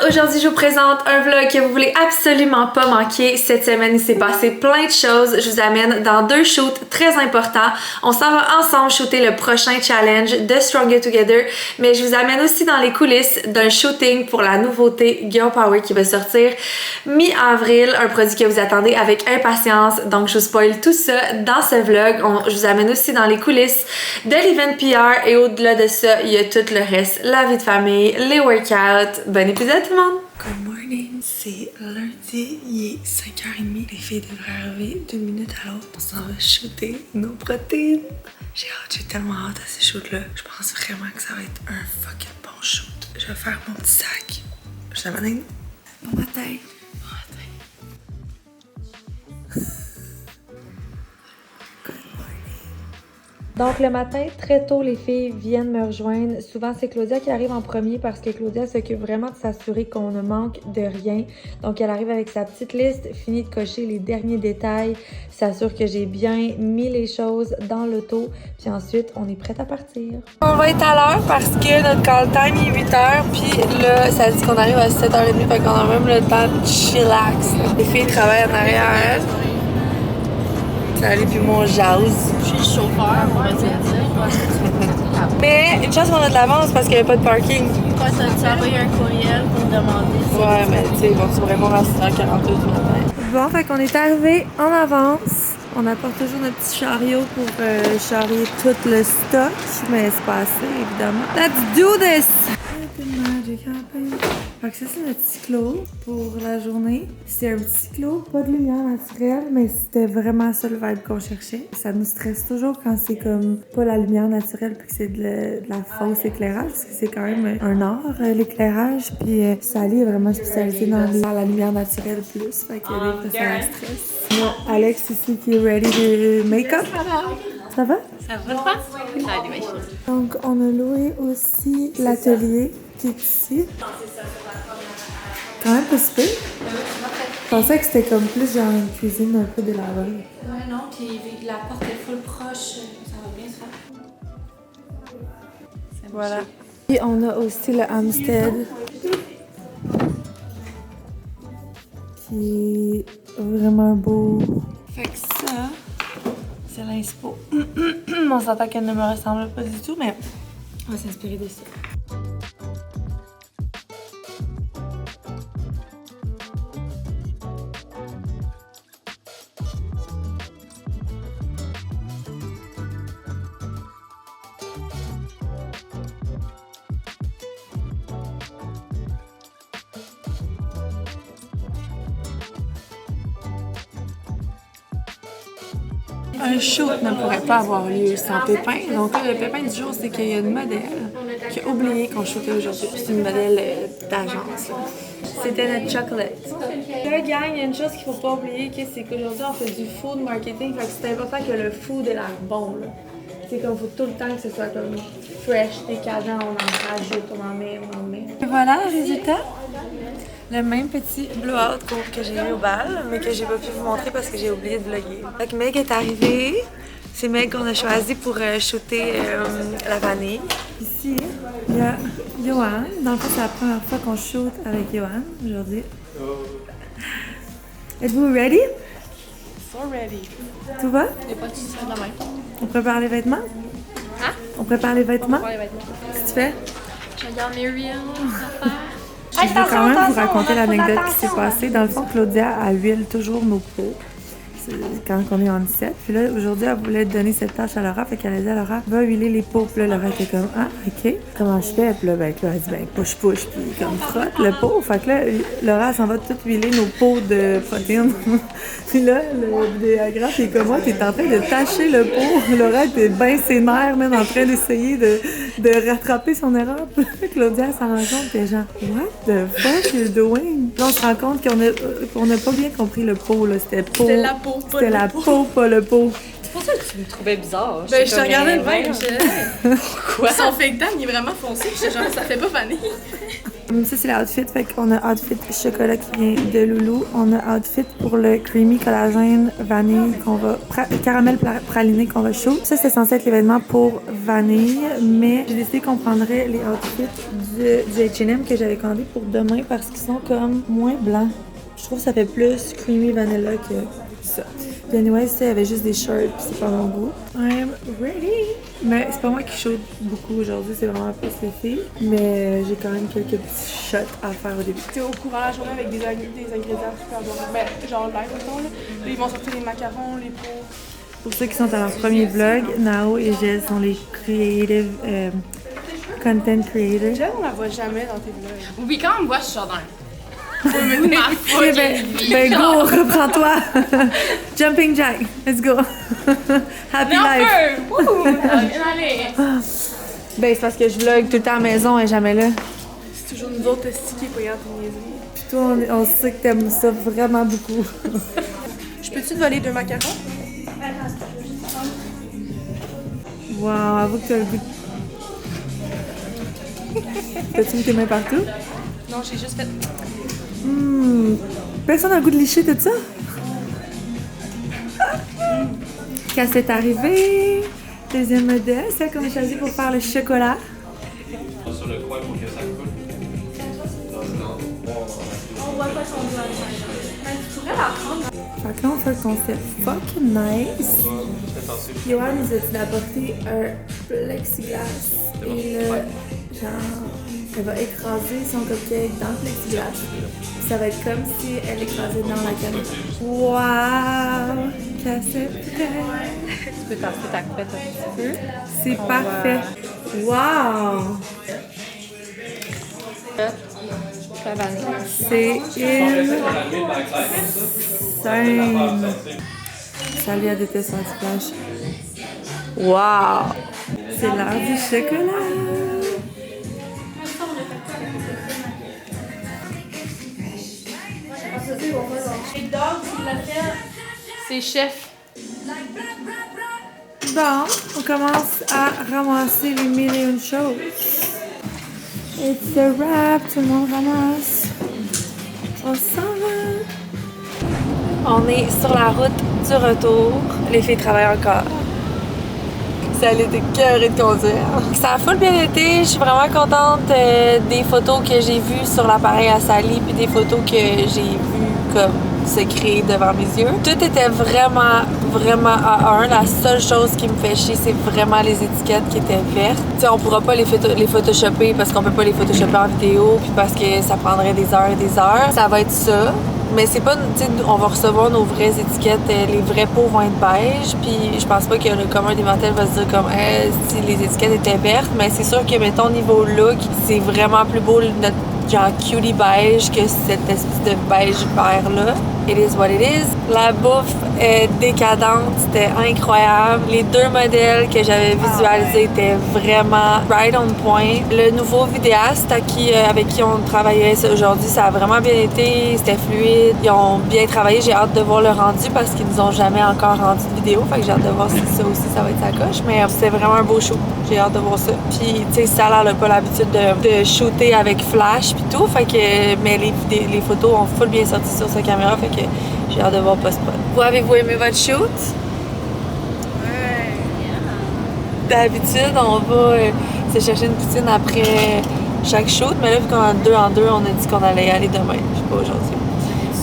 Aujourd'hui, je vous présente un vlog que vous voulez absolument pas manquer. Cette semaine, il s'est passé plein de choses. Je vous amène dans deux shoots très importants. On s'en va ensemble shooter le prochain challenge de Stronger Together, mais je vous amène aussi dans les coulisses d'un shooting pour la nouveauté Girl Power qui va sortir mi-avril, un produit que vous attendez avec impatience. Donc, je vous spoil tout ça dans ce vlog. Je vous amène aussi dans les coulisses de l'event PR et au-delà de ça, il y a tout le reste, la vie de famille, les workouts. Bon épisode tout le monde! Good morning, c'est lundi, il est 5h30. Les filles devraient arriver d'une minute à l'autre. On s'en va shooter nos protéines. J'ai tellement hâte à ces shoots-là. Je pense vraiment que ça va être un fucking bon shoot. Je vais faire mon petit sac. Je t'amène. Bon matin. Donc le matin, très tôt, les filles viennent me rejoindre. Souvent, c'est Claudia qui arrive en premier parce que Claudia s'occupe vraiment de s'assurer qu'on ne manque de rien. Donc elle arrive avec sa petite liste, finit de cocher les derniers détails, s'assure que j'ai bien mis les choses dans l'auto. Puis ensuite, on est prête à partir. On va être à l'heure parce que notre call time est 8h. Puis là, ça dit qu'on arrive à 7h30. Fait qu'on a même le temps de chillax. Les filles travaillent en arrière. Salut, puis mon jase. Je suis le chauffeur, on va dire. Mais une chance qu'on a de l'avance parce qu'il n'y avait pas de parking. Quand tu as envoyé un courriel pour demander. Ouais, mais tu sais, bon, tu me réponds à 6h42 du matin. Bon, fait qu'on est arrivé en avance. On apporte toujours notre petit chariot pour charrier tout le stock. Mais c'est pas assez, évidemment. Let's do this! Fait que ça, c'est notre cyclo pour la journée. C'est un petit cyclo, pas de lumière naturelle, mais c'était vraiment ça le vibe qu'on cherchait. Ça nous stresse toujours quand c'est comme pas la lumière naturelle puis que c'est de la fausse éclairage, parce que c'est quand même un art, l'éclairage. Puis Sally est vraiment spécialisée dans la lumière naturelle plus, fait que des fois ça la stresse. Moi, Alex ici qui est ready de make-up. Ça va? Ça va pas? Allez, Donc, on a loué aussi l'atelier qui est ici. Quand même pas super. Je pensais que c'était comme plus genre une cuisine un peu délabrée. Ouais, non, puis la porte est full proche, ça va bien se faire. Voilà. Et on a aussi le Hampstead qui est vraiment beau. Fait que ça, c'est l'inspo. On s'entend qu'elle ne me ressemble pas du tout, mais on va s'inspirer de ça. Un shoot ne pourrait pas avoir lieu sans Pépin. Donc là, le Pépin du jour, c'est qu'il y a une modèle qui a oublié qu'on shootait aujourd'hui. C'est une modèle d'agence. C'était notre chocolate. Là, gang, il y a une chose qu'il ne faut pas oublier, c'est qu'aujourd'hui, on fait du food marketing. Fait que c'est important que le food ait l'air bon. C'est comme, il faut tout le temps que ce soit comme fresh, décadent, on en rajoute, on en met. Et voilà le résultat. Le même petit blowout que j'ai eu au bal, mais que j'ai pas pu vous montrer parce que j'ai oublié de vlogger. Donc Meg est arrivée. C'est Meg qu'on a choisi pour shooter la vanille. Ici, il y a Johan. Dans le fond, c'est la première fois qu'on shoot avec Johan aujourd'hui. Êtes-vous ready? So ready. Tout va? Il n'y a pas de soucis de même. On prépare les vêtements? Hein? On prépare les vêtements? On prépare les vêtements. Qu'est-ce que tu fais? Je regarde mes reels, Je veux quand même vous raconter l'anecdote qui s'est passée. Dans le fond, Claudia, elle huile toujours nos peaux quand on est en 17. Puis là, aujourd'hui, elle voulait donner cette tâche à Laura. Fait qu'elle a dit à Laura, va huiler les peaux. Puis là, Laura était comme, ah, OK. Comment je fais? Puis là, elle dit, push. Puis comme frotte le pot. Fait que là, Laura, elle s'en va tout huiler nos peaux de protéines. Puis là, le vidéographe est comme moi, t'es en train de tacher le pot. Laura était bien sénère, même en train d'essayer de rattraper son erreur. Puis là, Claudia s'en rend compte, puis genre, what the fuck you doing? Là, on se rend compte qu'on n'a pas bien compris le pot, là. C'était pot. C'était la peau, C'était la peau, pas le pot. pour ça que tu me trouvais bizarre. Ben, je te regardais de même. Pourquoi? Son fake tan, il est vraiment foncé. Puis genre, ça fait pas vanille. Ça, c'est l'outfit. Fait qu'on a outfit chocolat qui vient de Loulou. On a outfit pour le creamy collagène vanille qu'on va... caramel praliné qu'on va shoot. Ça, c'est censé être l'événement pour vanille, mais j'ai décidé qu'on prendrait les outfits du H&M que j'avais commandé pour demain parce qu'ils sont comme moins blancs. Je trouve que ça fait plus creamy vanilla que ça. Puis anyway, il y avait juste des shirts, puis c'est pas mon goût. I'm ready! Mais c'est pas moi qui shoot beaucoup aujourd'hui, c'est vraiment plus les filles. Mais j'ai quand même quelques petits shots à faire au début. T'es au courant la journée avec des ingrédients super bons. Ben, genre live, mettons, là. Là, ils vont sortir les macarons, les pots. Pour ceux qui sont à leur premier vlog, Nao et Jess sont les creative... content creators. Jess, on la voit jamais dans tes vlogs. Oui, quand on me voit, je suis genre dans Ben go, reprends-toi. Jumping Jack, let's go. Happy life. Allez! Ben c'est parce que je vlog tout le temps à la maison et jamais là. C'est toujours nous autres stickés pour regarder tes niaiseries. Puis toi, on sait que t'aimes ça vraiment beaucoup. Je peux-tu te voler 2 macarons? Wow, avoue que t'as le goût. T'as-tu mis tes mains partout? Non, j'ai juste fait... Personne n'a le goût de licher tout ça? Cassette arrivée. Deuxième modèle, celle qu'on a choisi pour faire le chocolat. Sur le coin pour que ça coule. On voit pas son doigt. Tu pourrais la prendre. Fait que là, on fait le concept fucking nice. Yoann nous a apporté un plexiglas. Et là, genre, elle va écraser son cupcake dans le plexiglas. Ça va être comme si elle écrasait dans la caméra. Wow! Cassette prête! Tu peux tasser ta coupette un petit peu. C'est parfait! Wow! La vanille. C'est insane! Salut à déteste anti-flash. Wow! C'est l'heure du chocolat! C'est chef. Bon, on commence à ramasser les mille et une choses. It's a wrap, tout le monde ramasse. On s'en va. On est sur la route du retour. Les filles travaillent encore. Ça allait être écœuré de conduire. Ça a full bien été. Je suis vraiment contente des photos que j'ai vues sur l'appareil à Sally puis des photos que j'ai vues comme se créer devant mes yeux. Tout était vraiment à un. La seule chose qui me fait chier, c'est vraiment les étiquettes qui étaient vertes. T'sais, on pourra pas les photoshopper parce qu'on peut pas les photoshopper en vidéo puis parce que ça prendrait des heures et des heures. Ça va être ça. Mais c'est pas, tu sais, on va recevoir nos vraies étiquettes, les vrais pots vont être beige, puis je pense pas que le commun des mortels va se dire comme, si les étiquettes étaient vertes, mais c'est sûr que, mettons, niveau look, c'est vraiment plus beau notre genre cutie beige que cette espèce de beige vert-là. It is what it is. La bouffe est décadente, c'était incroyable. Les 2 modèles que j'avais visualisés étaient vraiment right on point. Le nouveau vidéaste avec qui on travaillait aujourd'hui, ça a vraiment bien été, c'était fluide. Ils ont bien travaillé, j'ai hâte de voir le rendu parce qu'ils nous ont jamais encore rendu de vidéo. Fait que j'ai hâte de voir si ça aussi, ça va être sa coche. Mais c'était vraiment un beau show. J'ai hâte de voir ça. Puis, tu sais, Sarah n'a pas l'habitude de shooter avec flash puis tout. Fait que, mais les photos ont full bien sorti sur sa caméra. Fait que j'ai hâte de voir post-pod. Vous avez-vous aimé votre shoot? Ouais. D'habitude, on va se chercher une poutine après chaque shoot. Mais là, vu qu'on est 2 en 2, on a dit qu'on allait y aller demain. Je sais pas aujourd'hui.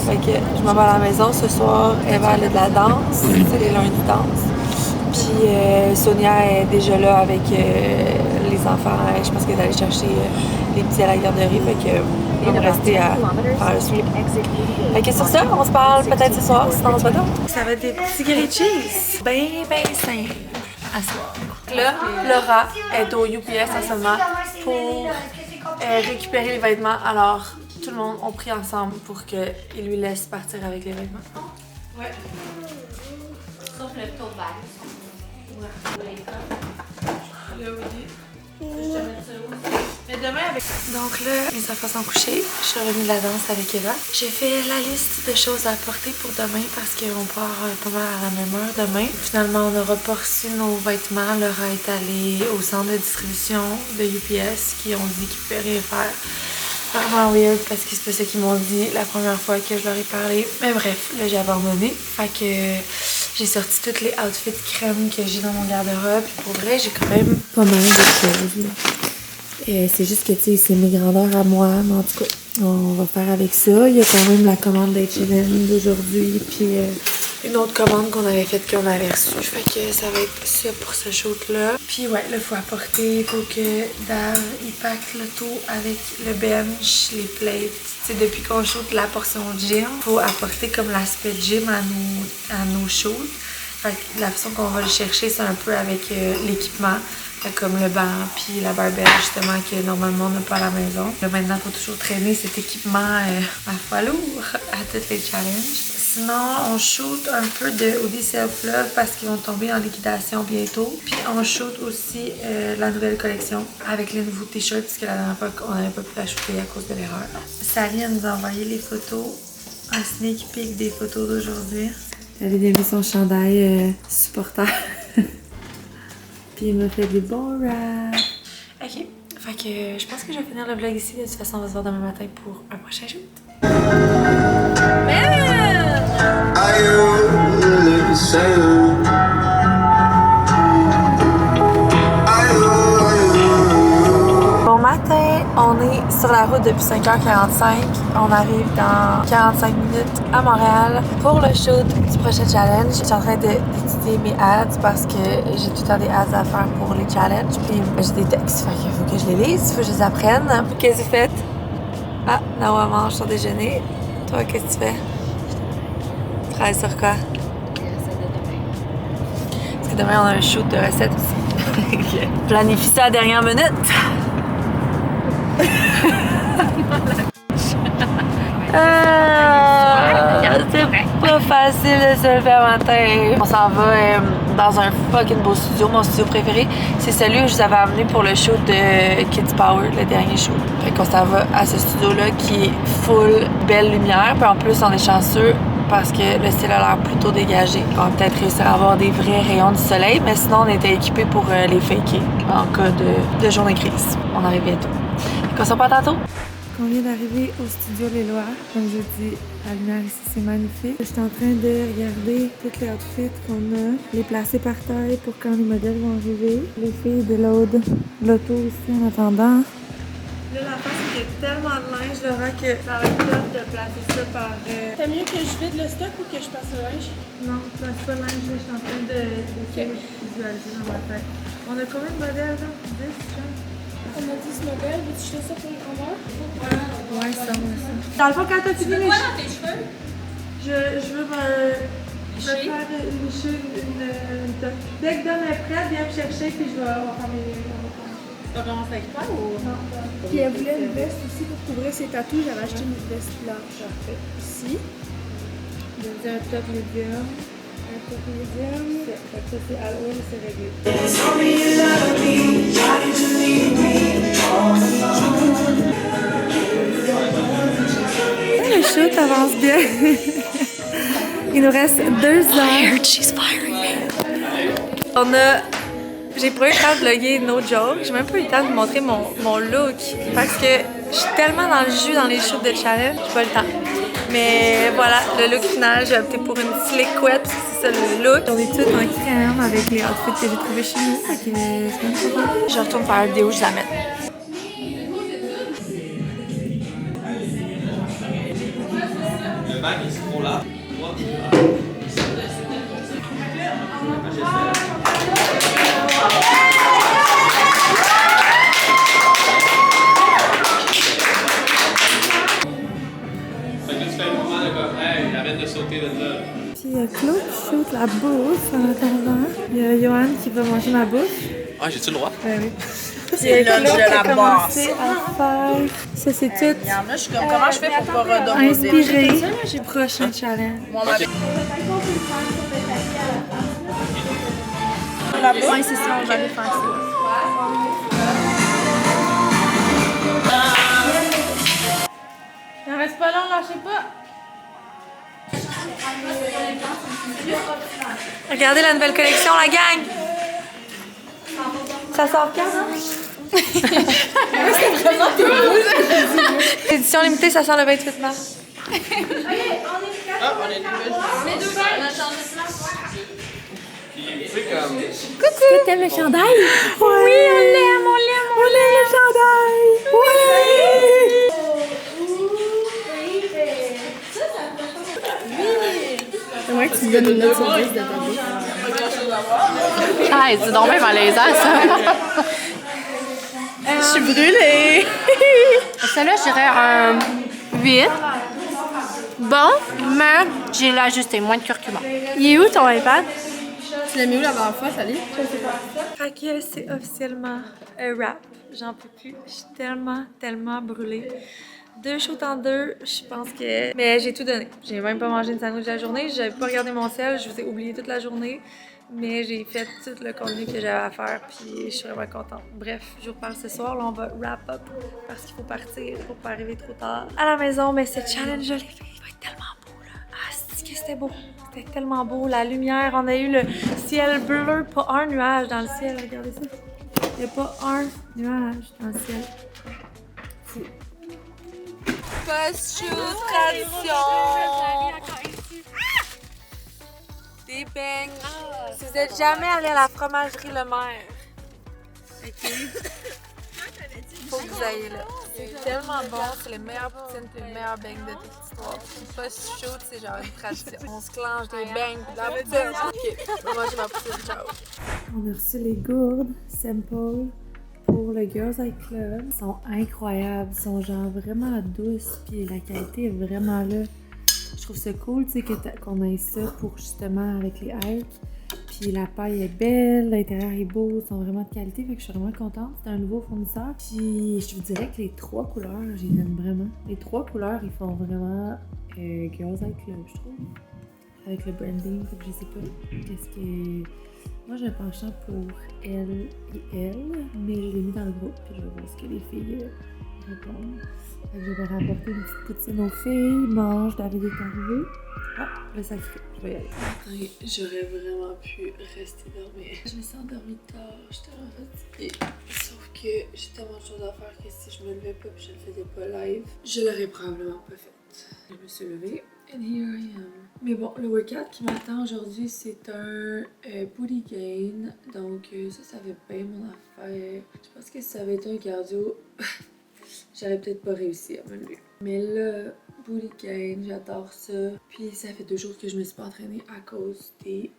Fait que je m'en vais à la maison ce soir. Eva, elle a de la danse. C'est les lundis danse. Puis Sonia est déjà là avec les enfants. Je pense qu'elle est allée chercher les petits à la garderie. Fait que on va rester à faire le suivi. Fait que sur ça, on se parle peut-être ce soir, sinon on se voit donc. Ça va être des petits grilled cheese. Ben simple à soir. Là, Laura est au UPS en ce moment pour récupérer les vêtements. Alors, tout le monde, on prie ensemble pour qu'il lui laisse partir avec les vêtements. Ouais. Sauf le tote bag. Là, oui. Je te mets ça où? Mais demain avec... Donc là, mes enfants sont couchés. Je suis revenue de la danse avec Eva. J'ai fait la liste de choses à apporter pour demain parce qu'on part pas mal à la même heure demain. Finalement, on n'aura pas reçu nos vêtements. Laura est allée au centre de distribution de UPS qui ont dit qu'ils pouvaient rien faire. Vraiment weird parce que c'est pas ça qu'ils m'ont dit la première fois que je leur ai parlé. Mais bref, là j'ai abandonné. Fait que j'ai sorti toutes les outfits crème que j'ai dans mon garde-robe. Puis pour vrai, j'ai quand même pas mal de choses. C'est juste que, tu sais, c'est mes grandeurs à moi, mais en tout cas, on va faire avec ça. Il y a quand même la commande d'H&M d'aujourd'hui, puis une autre commande qu'on avait faite qu'on avait reçue. Fait que ça va être ça pour ce shoot-là. Puis ouais, là, il faut apporter, il faut que Dave, il pack le tout avec le bench, les plates. Tu sais, depuis qu'on shoot la portion gym, il faut apporter comme l'aspect gym à nos shoots. Fait que la façon qu'on va le chercher, c'est un peu avec l'équipement. Comme le banc puis la barbelle justement que normalement on n'a pas à la maison. Là maintenant il faut toujours traîner cet équipement à fois lourd à tous les challenges. Sinon on shoot un peu de Odyssey Self Love parce qu'ils vont tomber en liquidation bientôt. Puis on shoot aussi la nouvelle collection avec les nouveaux t-shirts parce que la dernière fois on n'avait pas pu la shooter à cause de l'erreur. Sally nous a envoyé les photos, un sneak peek des photos d'aujourd'hui. Elle avait mis son chandail supporter. Puis il m'a fait des bons raps. Ok, fait que je pense que je vais finir le vlog ici. De toute façon, on va se voir demain matin pour un prochain shoot. Bon matin, on est sur la route depuis 5h45. On arrive dans 45 minutes à Montréal pour le shoot du prochain challenge. Je suis en train d'étudier mes ads parce que j'ai tout le temps des ads à faire pour les challenges. Puis j'ai des textes, fait qu'il faut que je les lise, il faut que je les apprenne. Qu'est-ce que vous faites? Ah, là on mange son déjeuner. Toi, qu'est-ce que tu fais? Tu travailles sur quoi? Parce que demain on a un shoot de recettes aussi. Okay. Planifie ça à la dernière minute. C'est pas facile de se lever à matin. On s'en va dans un fucking beau studio. Mon studio préféré, c'est celui où je vous avais amené pour le show de Kids Power, le dernier show. Fait qu'on s'en va à ce studio-là qui est full belle lumière. Puis en plus, on est chanceux parce que le ciel a l'air plutôt dégagé. On va peut-être réussir à avoir des vrais rayons du soleil, mais sinon, on était équipés pour les faker en cas de journée grise. On arrive bientôt. Fait qu'on se revoit tantôt. On vient d'arriver au studio Les Lois. Comme je dis, la lumière ici, c'est magnifique. Je suis en train de regarder toutes les outfits qu'on a, les placer par terre pour quand les modèles vont arriver. Les filles de l'auto aussi en attendant. Là, la face, il y a tellement de linge, Laura, que ça va être top de placer ça par... T'as mieux que je vide le stock ou que je passe le linge? Non, je place pas le linge, je suis en train de visualiser dans ma tête. On a combien de modèles, là? 10, genre? On a 10 modèles, veux-tu jeter ça pour une grandeur? Ouais, ça, moi aussi. Dans le fond, quand t'as fini les Quoi dans tes cheveux? je veux me faire licher une top. Dès que Dom est prête, viens me chercher, puis je vais faire mes... Tu vas commencer avec toi ou? Non. Puis elle voulait une veste aussi pour couvrir ses tatous. J'avais acheté une veste blanche. Parfait. Ici. Il y a un top médium. Un top médium. Ça, c'est à l'eau, c'est réglé. Le shoot avance bien. Il nous reste 2 heures. J'ai pas eu le temps de vlogger, no joke. J'ai même pas eu le temps de montrer mon look parce que je suis tellement dans le jus dans les shoots de challenge, j'ai pas le temps. Mais voilà, le look final, j'ai opté pour une slick couette, c'est ça le look. On est toutes en crème avec les outfits que j'ai trouvés chez nous. Fait que c'est pas bon. Je retourne faire la vidéo, je la mets. Le bac est trop là. Fait que là, tu fais le mouvement de comme, hey, arrête de sauter de là. Puis il y a Claude qui shoot la bouffe en attendant. Il y a Johan qui va manger ma bouffe. Ah, j'ai-tu le droit? Oui. C'est Claude qui a commencé à faire. Ça, c'est tout. Il y en a, je suis comme, comment je fais pour pas redonner? Inspiré. Prochain challenge. Là-bas? Oui, c'est ça, on va aller faire ça. Regardez la nouvelle collection, la gang! Ça sort quand, hein? Édition limitée, ça sort le 28 mars. Ah, on est les deux balles. On a changé de place. Tu sais, comme. Coucou! T'aimes le chandail? Oui, on l'aime, on l'aime, on l'aime le chandail! Oui! J'aimerais que tu me donnes une note sur 10 de ta bouche. Ah, c'est donc bien malaisant, ça. Je suis brûlée! Celle-là, je dirais un 8. Bon, mais j'ai l'ajusté, moins de curcuma. Il est où ton iPad? Tu l'as mis où la dernière fois, Sally? Fait que c'est officiellement un wrap. J'en peux plus. Je suis tellement brûlée. 2 shoots en 2, je pense que... Mais j'ai tout donné. J'ai même pas mangé une sandwich de la journée. J'avais pas regardé mon ciel. Je vous ai oublié toute la journée. Mais j'ai fait tout le contenu que j'avais à faire. Puis je suis vraiment contente. Bref, je vous reparle ce soir. Là, on va wrap up parce qu'il faut partir pour pas arriver trop tard à la maison. Mais ce challenge, je l'ai fait. Il va être tellement beau, là. Ah, c'est que c'était beau. C'était tellement beau. La lumière, on a eu le ciel bleu. Pas un nuage dans le ciel. Regardez ça. Il n'y a pas un nuage dans le ciel. Fou. Post-shoot tradition! Des beignes! Si vous n'êtes jamais allé à la fromagerie Le Maire, ok? Faut que vous ayez là. C'est tellement bon, c'est les meilleures poutines et les meilleurs beignes de toute l'histoire. Post-shoot, c'est genre une tradition. On se clenche des beignes, de la poutine. Ok, je vais manger ma poutine, ciao! On a reçu les gourdes sample pour le Girls Eye Club. Ils sont incroyables, ils sont genre vraiment douces, puis la qualité est vraiment là. Je trouve ça cool, tu sais, qu'on ait ça pour justement avec les hikes. Puis la paille est belle, l'intérieur est beau, ils sont vraiment de qualité, fait que je suis vraiment contente. C'est un nouveau fournisseur. Puis je vous dirais que les 3 couleurs, je les aime vraiment. Les 3 couleurs, ils font vraiment Girls Eye Club, je trouve. Avec le branding, fait que je sais pas qu'est-ce que... Moi, j'ai un penchant pour elle et elle, mais je l'ai mis dans le groupe, puis je vais voir ce que les filles répondent. Fait que je vais rapporter une petite poutine aux filles. Mange, David est arrivé. Ah, le sacré, je vais y aller. J'aurais vraiment pu rester dormir. Je me suis endormie tard, j'étais vraiment fatiguée. Sauf que j'ai tellement de choses à faire que si je me levais pas et je ne faisais pas live, je l'aurais probablement pas fait. Je me suis levée. And here I am. Mais bon, le workout qui m'attend aujourd'hui, c'est un booty gain. Donc ça fait bien mon affaire. Je pense que si ça avait été un cardio, j'aurais peut-être pas réussi à me lever. Mais là, booty gain, j'adore ça. Puis ça fait 2 jours que je me suis pas entraînée à cause des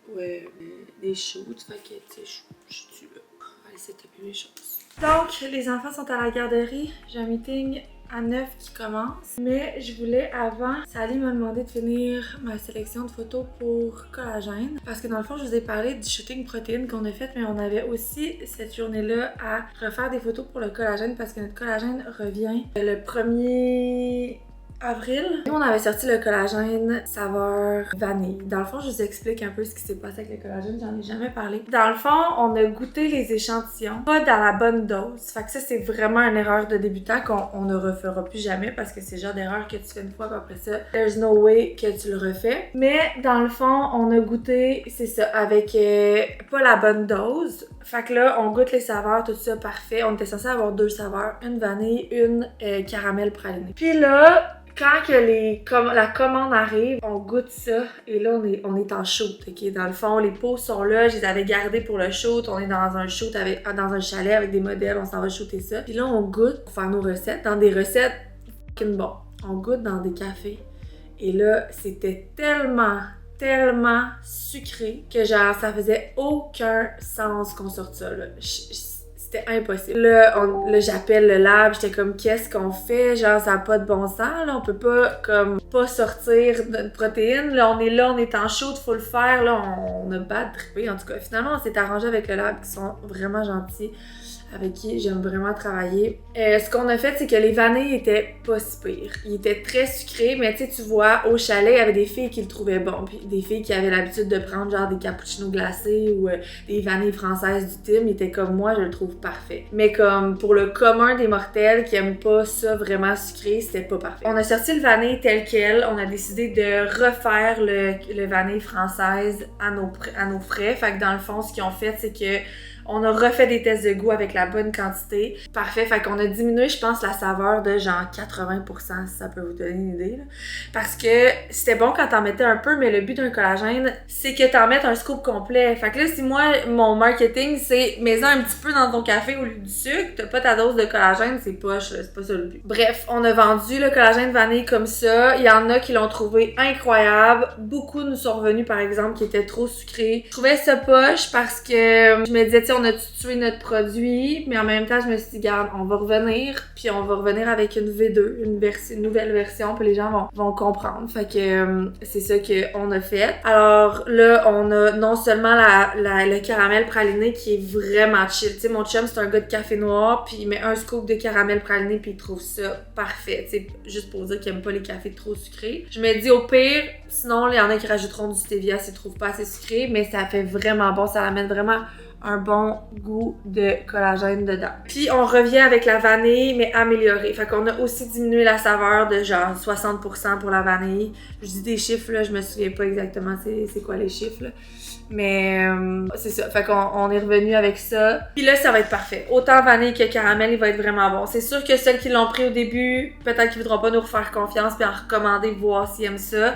shoots. Fait que tu sais, je suis là. On va aller setuper mes choses. Donc, les enfants sont à la garderie. J'ai un meeting à 9 qui commence. Mais je voulais avant, Sally m'a demandé de finir ma sélection de photos pour collagène. Parce que dans le fond, je vous ai parlé du shooting protéine qu'on a fait, mais on avait aussi cette journée-là à refaire des photos pour le collagène parce que notre collagène revient le 1er avril. Nous, on avait sorti le collagène saveur vanille. Dans le fond, je vous explique un peu ce qui s'est passé avec le collagène, j'en ai jamais parlé. Dans le fond, on a goûté les échantillons, pas dans la bonne dose. Fait que ça, c'est vraiment une erreur de débutant qu'on ne refera plus jamais parce que c'est le genre d'erreur que tu fais une fois, puis après ça, there's no way que tu le refais. Mais dans le fond, on a goûté, c'est ça, avec pas la bonne dose. Fait que là, on goûte les saveurs, tout ça, parfait. On était censé avoir 2 saveurs, une vanille, une caramel praliné. Puis là, quand que la commande arrive, on goûte ça et là, on est en shoot, ok? Dans le fond, les pots sont là, je les avais gardés pour le shoot. On est dans un shoot dans un chalet avec des modèles, on s'en va shooter ça. Puis là, on goûte pour faire nos recettes, dans des recettes fucking bon. On goûte dans des cafés et là, c'était tellement sucré que genre, ça faisait aucun sens qu'on sorte ça, là. C'était impossible. Là, j'appelle le lab, j'étais comme, qu'est-ce qu'on fait? Genre, ça n'a pas de bon sens, là. On peut pas, pas sortir de protéines. Là, on est en shoot, faut le faire. Là, on a bad trippé. En tout cas, finalement, on s'est arrangé avec le lab qui sont vraiment gentils. avec qui j'aime vraiment travailler. Ce qu'on a fait, c'est que les vanilles étaient pas si pires. Ils étaient très sucrés, mais tu vois, au chalet, il y avait des filles qui le trouvaient bon, puis des filles qui avaient l'habitude de prendre genre des cappuccinos glacés ou des vanilles françaises du Tim, ils étaient comme moi, je le trouve parfait. Mais comme pour le commun des mortels qui aiment pas ça vraiment sucré, c'était pas parfait. On a sorti le vanille tel quel, on a décidé de refaire le vanille française à nos frais. Fait que dans le fond, ce qu'ils ont fait, c'est que on a refait des tests de goût avec la bonne quantité. Parfait, fait qu'on a diminué, je pense, la saveur de genre 80%, si ça peut vous donner une idée, là. Parce que c'était bon quand t'en mettais un peu, mais le but d'un collagène, c'est que t'en mettes un scoop complet. Fait que là, si moi, mon marketing, c'est mets-en un petit peu dans ton café au lieu du sucre, t'as pas ta dose de collagène, c'est poche, c'est pas ça le but. Bref, on a vendu le collagène vanille comme ça. Il y en a qui l'ont trouvé incroyable. Beaucoup nous sont revenus, par exemple, qui étaient trop sucrés. Je trouvais ça poche parce que je me disais, on a tué notre produit, mais en même temps, je me suis dit, garde, on va revenir, puis on va revenir avec une V2, une nouvelle version, puis les gens vont comprendre. Fait que c'est ça qu'on a fait. Alors là, on a non seulement le caramel praliné qui est vraiment chill. Tu sais, mon chum, c'est un gars de café noir, puis il met un scoop de caramel praliné, puis il trouve ça parfait. Tu sais, juste pour dire qu'il aime pas les cafés trop sucrés. Je me dis, au pire, sinon, il y en a qui rajouteront du stevia s'ils trouvent pas assez sucré, mais ça fait vraiment bon, ça amène vraiment un bon goût de collagène dedans. Puis on revient avec la vanille, mais améliorée. Fait qu'on a aussi diminué la saveur de genre 60% pour la vanille. Je dis des chiffres, là, je me souviens pas exactement c'est quoi les chiffres, là. Mais c'est ça. Fait qu'on est revenu avec ça. Puis là, ça va être parfait. Autant vanille que caramel, il va être vraiment bon. C'est sûr que celles qui l'ont pris au début, peut-être qu'ils voudront pas nous refaire confiance puis en recommander, voir s'ils aiment ça.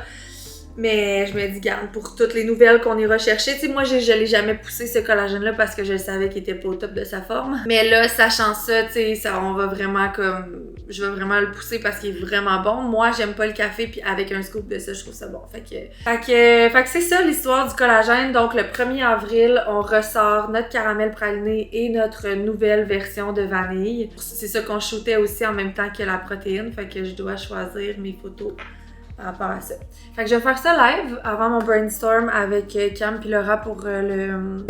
Mais je me dis, garde, pour toutes les nouvelles qu'on ira chercher, tu sais, moi, je l'ai jamais poussé ce collagène-là parce que je savais qu'il était pas au top de sa forme. Mais là, sachant ça, tu sais, ça, on va vraiment je vais vraiment le pousser parce qu'il est vraiment bon. Moi, j'aime pas le café, puis avec un scoop de ça, je trouve ça bon. Fait que c'est ça l'histoire du collagène. Donc, le 1er avril, on ressort notre caramel praliné et notre nouvelle version de vanille. C'est ça qu'on shootait aussi en même temps que la protéine. Fait que je dois choisir mes photos par rapport à ça. Fait que je vais faire ça live avant mon brainstorm avec Cam puis Laura pour le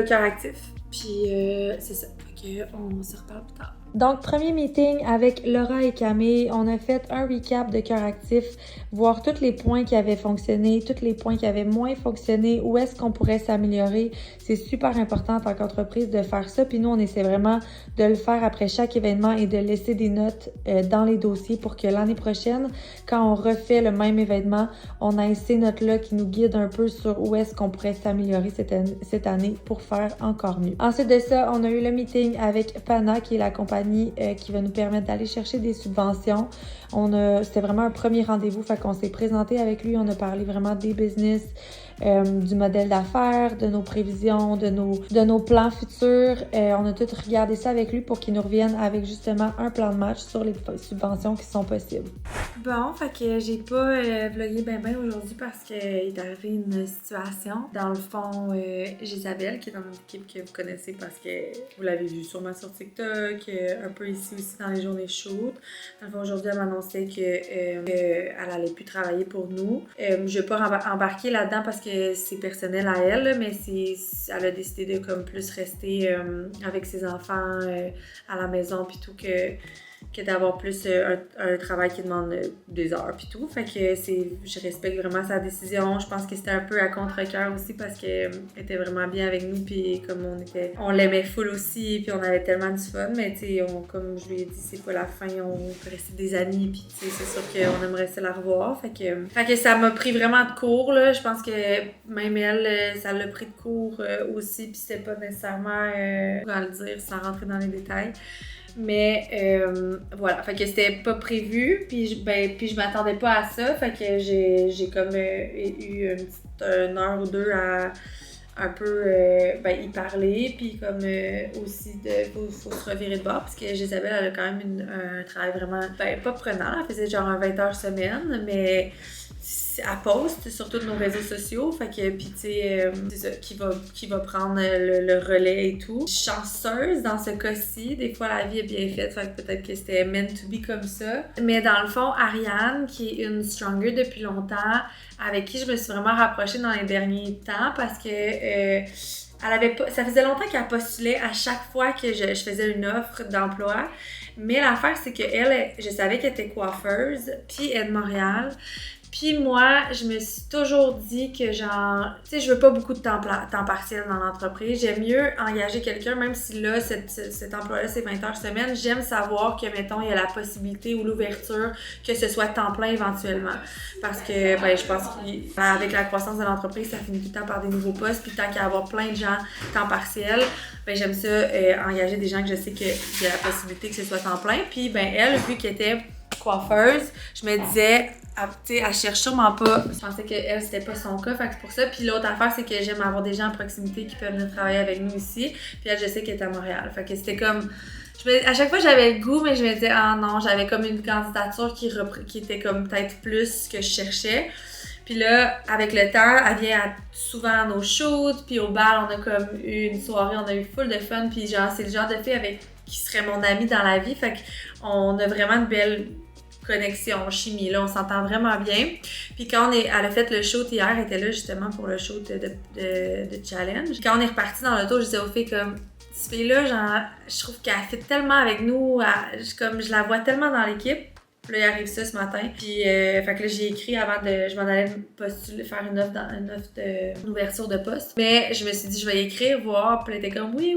cœur actif. Puis c'est ça. Fait que on se reparle plus tard. Donc, premier meeting avec Laura et Camille, on a fait un recap de cœur actif, voir tous les points qui avaient fonctionné, tous les points qui avaient moins fonctionné, où est-ce qu'on pourrait s'améliorer. C'est super important en tant qu'entreprise de faire ça, puis nous, on essaie vraiment de le faire après chaque événement et de laisser des notes dans les dossiers pour que l'année prochaine, quand on refait le même événement, on ait ces notes-là qui nous guident un peu sur où est-ce qu'on pourrait s'améliorer cette année pour faire encore mieux. Ensuite de ça, on a eu le meeting avec Pana, qui est la compagnie qui va nous permettre d'aller chercher des subventions. C'était vraiment un premier rendez-vous, fait qu'on s'est présenté avec lui, on a parlé vraiment des business, du modèle d'affaires, de nos prévisions, de nos plans futurs. On a tout regardé ça avec lui pour qu'il nous revienne avec justement un plan de match sur les subventions qui sont possibles. Bon, fait que j'ai pas vlogué ben aujourd'hui parce qu'il est arrivé une situation. Dans le fond, Gisabelle, qui est dans notre équipe que vous connaissez parce que vous l'avez vu sûrement sur TikTok, un peu ici aussi dans les journées shoot. Dans le fond, aujourd'hui, elle m'annonçait qu'elle allait plus travailler pour nous. Je vais pas embarquer là-dedans parce que c'est personnel à elle, mais elle a décidé de comme plus rester avec ses enfants à la maison puis tout que d'avoir plus un travail qui demande des heures puis tout. Fait que je respecte vraiment sa décision. Je pense que c'était un peu à contre-cœur aussi parce qu'elle était vraiment bien avec nous puis comme on l'aimait full aussi puis on avait tellement du fun, mais tu sais, comme je lui ai dit, c'est pas la fin, on peut rester des amis puis tu sais, c'est sûr qu'on aimerait se la revoir. Fait que ça m'a pris vraiment de court, là. Je pense que même elle, ça l'a pris de court aussi puis c'était pas nécessairement, comment le dire, sans rentrer dans les détails. Mais voilà, fait que c'était pas prévu, puis je m'attendais pas à ça, fait que j'ai comme eu une heure ou deux à un peu y parler, puis comme aussi faut se revirer de bord, parce que Gisabelle, elle a quand même un travail vraiment, pas prenant, elle faisait genre un 20 heures semaine, mais elle poste sur tous nos réseaux sociaux, fait que puis tu sais c'est ça qui va prendre le relais et tout. Chanceuse dans ce cas-ci, des fois la vie est bien faite, fait que peut-être que c'était meant to be comme ça. Mais dans le fond, Ariane, qui est une Stronger depuis longtemps, avec qui je me suis vraiment rapprochée dans les derniers temps parce que Elle avait pas, ça faisait longtemps qu'elle postulait à chaque fois que je faisais une offre d'emploi. Mais l'affaire, c'est qu'elle, je savais qu'elle était coiffeuse, puis elle est de Montréal. Puis moi, je me suis toujours dit que genre, tu sais, je veux pas beaucoup de temps partiel dans l'entreprise. J'aime mieux engager quelqu'un, même si là, cet emploi-là, c'est 20 heures semaine. J'aime savoir que, mettons, il y a la possibilité ou l'ouverture que ce soit temps plein éventuellement. Parce que, ben, je pense qu'avec la croissance de l'entreprise, ça finit tout le temps par des nouveaux postes. Puis tant qu'il y a avoir plein de gens temps partiel, ben, j'aime ça engager des gens que je sais qu'il y a la possibilité que ce soit temps plein. Puis, ben, elle, vu qu'elle était coiffeuse, je me disais, tu sais, elle cherche sûrement pas. Je pensais qu'elle, c'était pas son cas, fait que c'est pour ça. Puis l'autre affaire, c'est que j'aime avoir des gens à proximité qui peuvent venir travailler avec nous ici. Puis elle, je sais qu'elle est à Montréal. Fait que c'était comme... à chaque fois, j'avais le goût, mais je me disais, ah non, j'avais comme une candidature qui était comme peut-être plus ce que je cherchais. Puis là, avec le temps, elle vient souvent à nos shoots, puis au bal, on a comme eu une soirée, on a eu full de fun. Puis genre, c'est le genre de fille qui serait mon amie dans la vie. Fait qu'on a vraiment une belle connexion, chimie, là, on s'entend vraiment bien. Puis quand elle a fait le shoot hier, elle était là justement pour le shoot de challenge. Quand on est reparti dans l'auto, je disais aux filles comme, cette fille-là, genre, je trouve qu'elle fit tellement avec nous, je la vois tellement dans l'équipe. Puis là, il arrive ça ce matin. Puis, fait que là, j'ai écrit avant je m'en allais postuler, faire une offre d'ouverture de poste. Mais je me suis dit, je vais écrire, voir. Puis elle était comme, oui.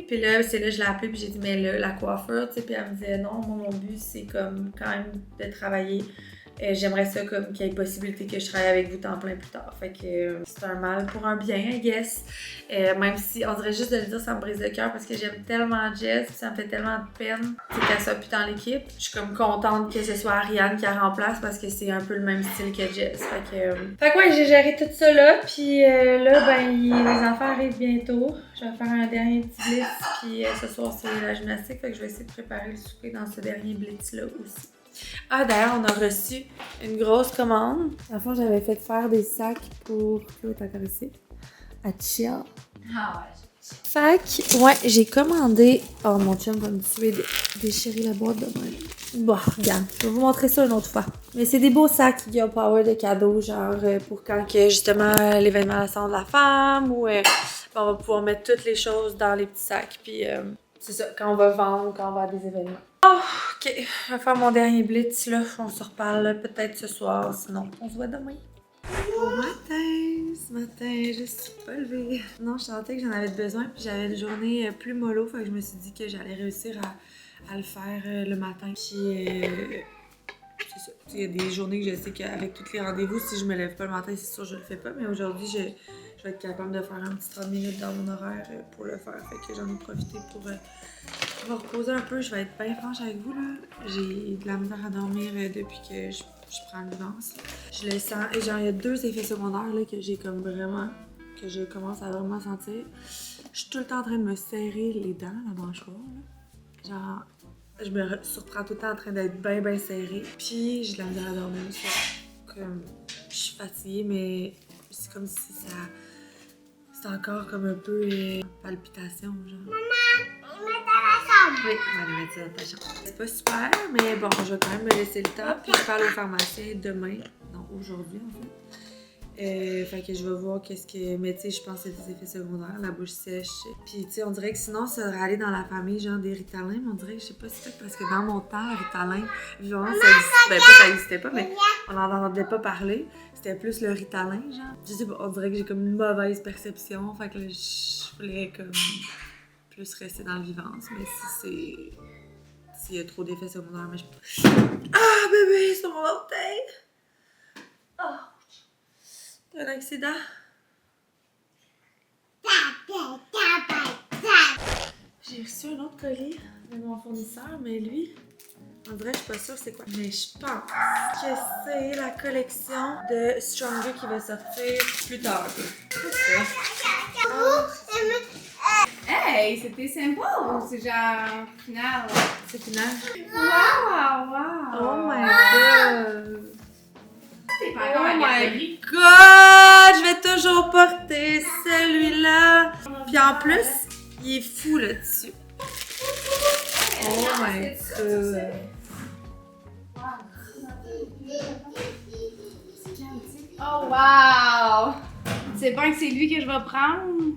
Puis là, c'est là, je l'ai appelée, puis j'ai dit, mais là, la coiffure, tu sais. Puis elle me disait, non, moi, mon but, c'est comme quand même de travailler. J'aimerais ça comme qu'il y ait possibilité que je travaille avec vous temps plein plus tard. Fait que c'est un mal pour un bien, I guess. Même si on dirait juste de le dire, ça me brise le cœur parce que j'aime tellement Jess, ça me fait tellement de peine qu'elle soit plus dans l'équipe. Je suis comme contente que ce soit Ariane qui la remplace parce que c'est un peu le même style que Jess. Fait que ouais, j'ai géré tout ça là. Puis là, ben les enfants arrivent bientôt. Je vais faire un dernier petit blitz. Puis ce soir, c'est la gymnastique. Fait que je vais essayer de préparer le souper dans ce dernier blitz-là aussi. Ah, d'ailleurs, on a reçu une grosse commande. À la fois, j'avais fait faire des sacs pour... Chloé est encore ici. À Chia. Ah ouais. Fait que, ouais, j'ai commandé... Oh, mon chum va me tuer de déchirer la boîte de même. Bon, regarde, je vais vous montrer ça une autre fois. Mais c'est des beaux sacs Girl Power de cadeaux, genre pour quand que, justement, l'événement à la Salon de la femme ou on va pouvoir mettre toutes les choses dans les petits sacs. Puis, c'est ça, quand on va vendre ou quand on va à des événements. Oh, ok, je vais faire mon dernier blitz, là. On se reparle peut-être ce soir, sinon on se voit demain. Bon matin, ce matin, je suis pas levée. Non, je sentais que j'en avais besoin, puis j'avais une journée plus mollo, fait que je me suis dit que j'allais réussir à le faire le matin. Puis, c'est ça. Il y a des journées que je sais qu'avec tous les rendez-vous, si je me lève pas le matin, c'est sûr que je le fais pas, mais aujourd'hui, je vais être capable de faire un petit 30 minutes dans mon horaire pour le faire. Fait que j'en ai profité pour me reposer un peu. Je vais être bien franche avec vous, là. J'ai de la misère à dormir depuis que je prends le Vivance. Je le sens. Et genre, il y a 2 effets secondaires là, que j'ai comme vraiment... que je commence à vraiment sentir. Je suis tout le temps en train de me serrer les dents, la mâchoire, là. Genre, je me surprends tout le temps en train d'être bien serrée. Puis, j'ai de la misère à dormir le soir. Comme, je suis fatiguée, mais c'est comme si ça... C'est encore comme un peu palpitation, genre. Maman, mets dans la chambre! Oui, on va aller mettre ça dans ta chambre. C'est pas super, mais bon, je vais quand même me laisser le temps. Puis je parle au pharmacien demain. Non, aujourd'hui, en fait. Fait que je vais voir qu'est-ce que... Mais tu sais, je pense que c'est des effets secondaires, la bouche sèche. Puis tu sais, on dirait que sinon, ça aurait allé dans la famille, genre des Ritalin. Mais on dirait que, je sais pas si c'est parce que dans mon temps, Ritalin, vivant, ça existait. Ben, pas ça existait pas, mais on n'en entendait pas parler. C'était plus le Ritalin, genre. Je sais pas, on dirait que j'ai comme une mauvaise perception. Fait que là, je voulais comme plus rester dans le Vivance. Mais si c'est... S'il y a trop d'effets secondaires, mais je... Ah, bébé, c'est mon orteil! Oh! T'as un accident? J'ai reçu un autre colis de mon fournisseur, mais lui, on dirait que je suis pas sûre c'est quoi. Mais je pense que c'est la collection de Stronger qui va sortir plus tard. C'est ça. Hey, c'était sympa ou c'est genre final? C'est final. Wow! Oh my god! C'est pas Oh encore my god! Je vais toujours porter celui-là! Puis en plus, il est fou là-dessus. Oh my god! Oh wow! C'est pas que c'est lui que je vais prendre?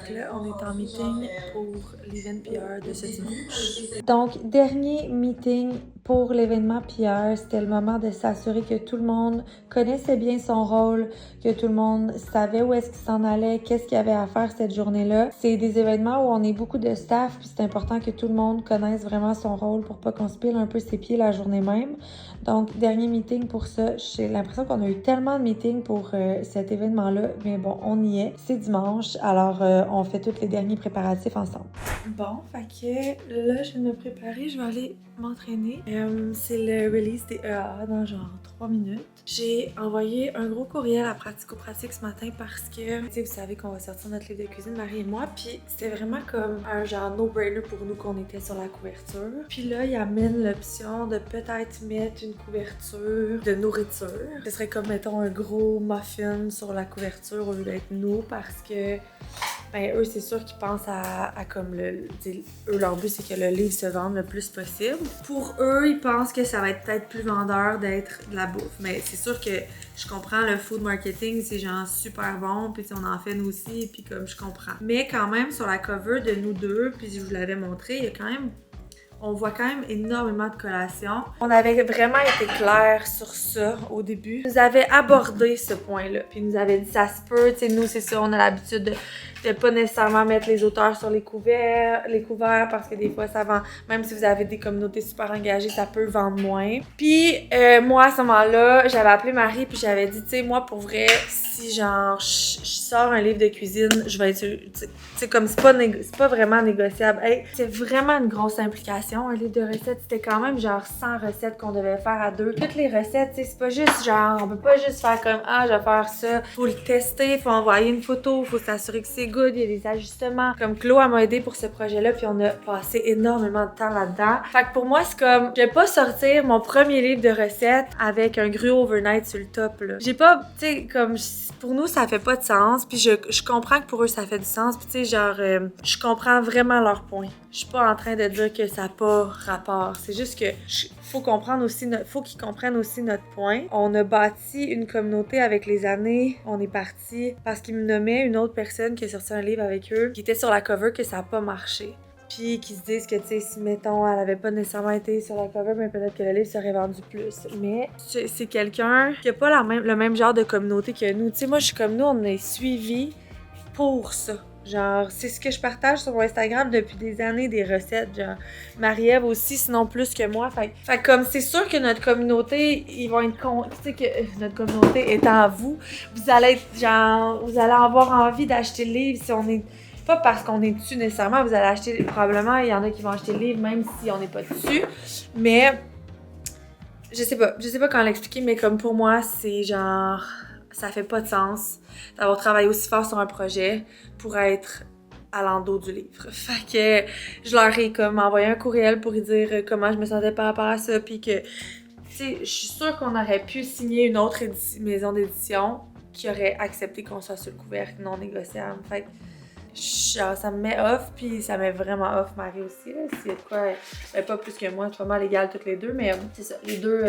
que là, on est en meeting pour l'event PR de ce dimanche. Donc, dernier meeting pour l'événement PR, c'était le moment de s'assurer que tout le monde connaissait bien son rôle, que tout le monde savait où est-ce qu'il s'en allait, qu'est-ce qu'il y avait à faire cette journée-là. C'est des événements où on est beaucoup de staff, puis c'est important que tout le monde connaisse vraiment son rôle pour pas qu'on se pile un peu ses pieds la journée même. Donc, dernier meeting pour ça. J'ai l'impression qu'on a eu tellement de meetings pour cet événement-là, mais bon, on y est. C'est dimanche, alors on fait tous les derniers préparatifs ensemble. Bon, fait que là, je vais me préparer, je vais aller m'entraîner. C'est le release des EA dans genre 3 minutes. J'ai envoyé un gros courriel à Pratico-Pratique ce matin parce que, tu sais, vous savez qu'on va sortir notre livre de cuisine, Marie et moi, puis c'était vraiment comme un genre no-brainer pour nous qu'on était sur la couverture. Puis là, il amène l'option de peut-être mettre une couverture de nourriture. Ce serait comme, mettons, un gros muffin sur la couverture au lieu d'être nous parce que ben eux, c'est sûr qu'ils pensent à comme eux, leur but, c'est que le livre se vende le plus possible. Pour eux, ils pensent que ça va être peut-être plus vendeur d'être de la bouffe. Mais c'est sûr que je comprends le food marketing, c'est genre super bon, puis on en fait nous aussi, puis comme je comprends. Mais quand même, sur la cover de nous deux, puis je vous l'avais montré, il y a quand même... On voit quand même énormément de collations. On avait vraiment été clair sur ça au début. Ils nous avaient abordé ce point-là. Puis ils nous avaient dit ça se peut, tu sais, nous c'est ça, on a l'habitude de pas nécessairement mettre les auteurs sur les couverts parce que des fois ça vend, même si vous avez des communautés super engagées, ça peut vendre moins. Puis moi à ce moment-là, j'avais appelé Marie puis j'avais dit, tu sais, moi pour vrai, si genre je sors un livre de cuisine, je vais être, tu sais, comme c'est pas vraiment négociable. Hey, c'est vraiment une grosse implication, un livre de recettes. C'était quand même genre 100 recettes qu'on devait faire à deux. Toutes les recettes, tu sais, c'est pas juste genre, on peut pas juste faire comme, ah, je vais faire ça. Faut le tester, faut envoyer une photo, faut s'assurer que c'est good, il y a des ajustements. Comme Chloé, elle m'a aidé pour ce projet-là, puis on a passé énormément de temps là-dedans. Fait que pour moi, c'est comme, je vais pas sortir mon premier livre de recettes avec un gruau overnight sur le top, là. J'ai pas, tu sais, comme, pour nous, ça fait pas de sens, puis je comprends que pour eux, ça fait du sens, puis tu sais, genre, je comprends vraiment leur point. Je suis pas en train de dire que ça n'a pas rapport. C'est juste que faut comprendre aussi faut qu'ils comprennent aussi notre point. On a bâti une communauté avec les années. On est parti parce qu'ils me nommaient une autre personne qui a sorti un livre avec eux, qui était sur la cover, que ça n'a pas marché. Puis qui se disent que, tu sais, si, mettons, elle avait pas nécessairement été sur la cover, mais peut-être que le livre serait vendu plus. Mais c'est quelqu'un qui a pas le même genre de communauté que nous. Tu sais, moi, je suis comme nous, on est suivis pour ça. Genre, c'est ce que je partage sur mon Instagram depuis des années, des recettes, genre. Marie-Ève aussi, sinon plus que moi. Fait comme c'est sûr que notre communauté, ils vont être tu sais que notre communauté est en vous. Vous allez être genre, vous allez avoir envie d'acheter le livre si on est... Pas parce qu'on est dessus nécessairement, vous allez acheter, probablement, il y en a qui vont acheter le livre même si on n'est pas dessus. Mais, je sais pas comment l'expliquer, mais comme pour moi, c'est genre... Ça fait pas de sens d'avoir travaillé aussi fort sur un projet pour être à l'endos du livre. Fait que je leur ai comme envoyé un courriel pour lui dire comment je me sentais par rapport à ça, puis que, tu sais, je suis sûre qu'on aurait pu signer une autre maison d'édition qui aurait accepté qu'on soit sur le couvercle non négociable. Fait que genre, ça me met off, puis ça met vraiment off Marie aussi, là. S'il y a de quoi, pas plus que moi, c'est pas mal égal toutes les deux, mais c'est ça, les deux,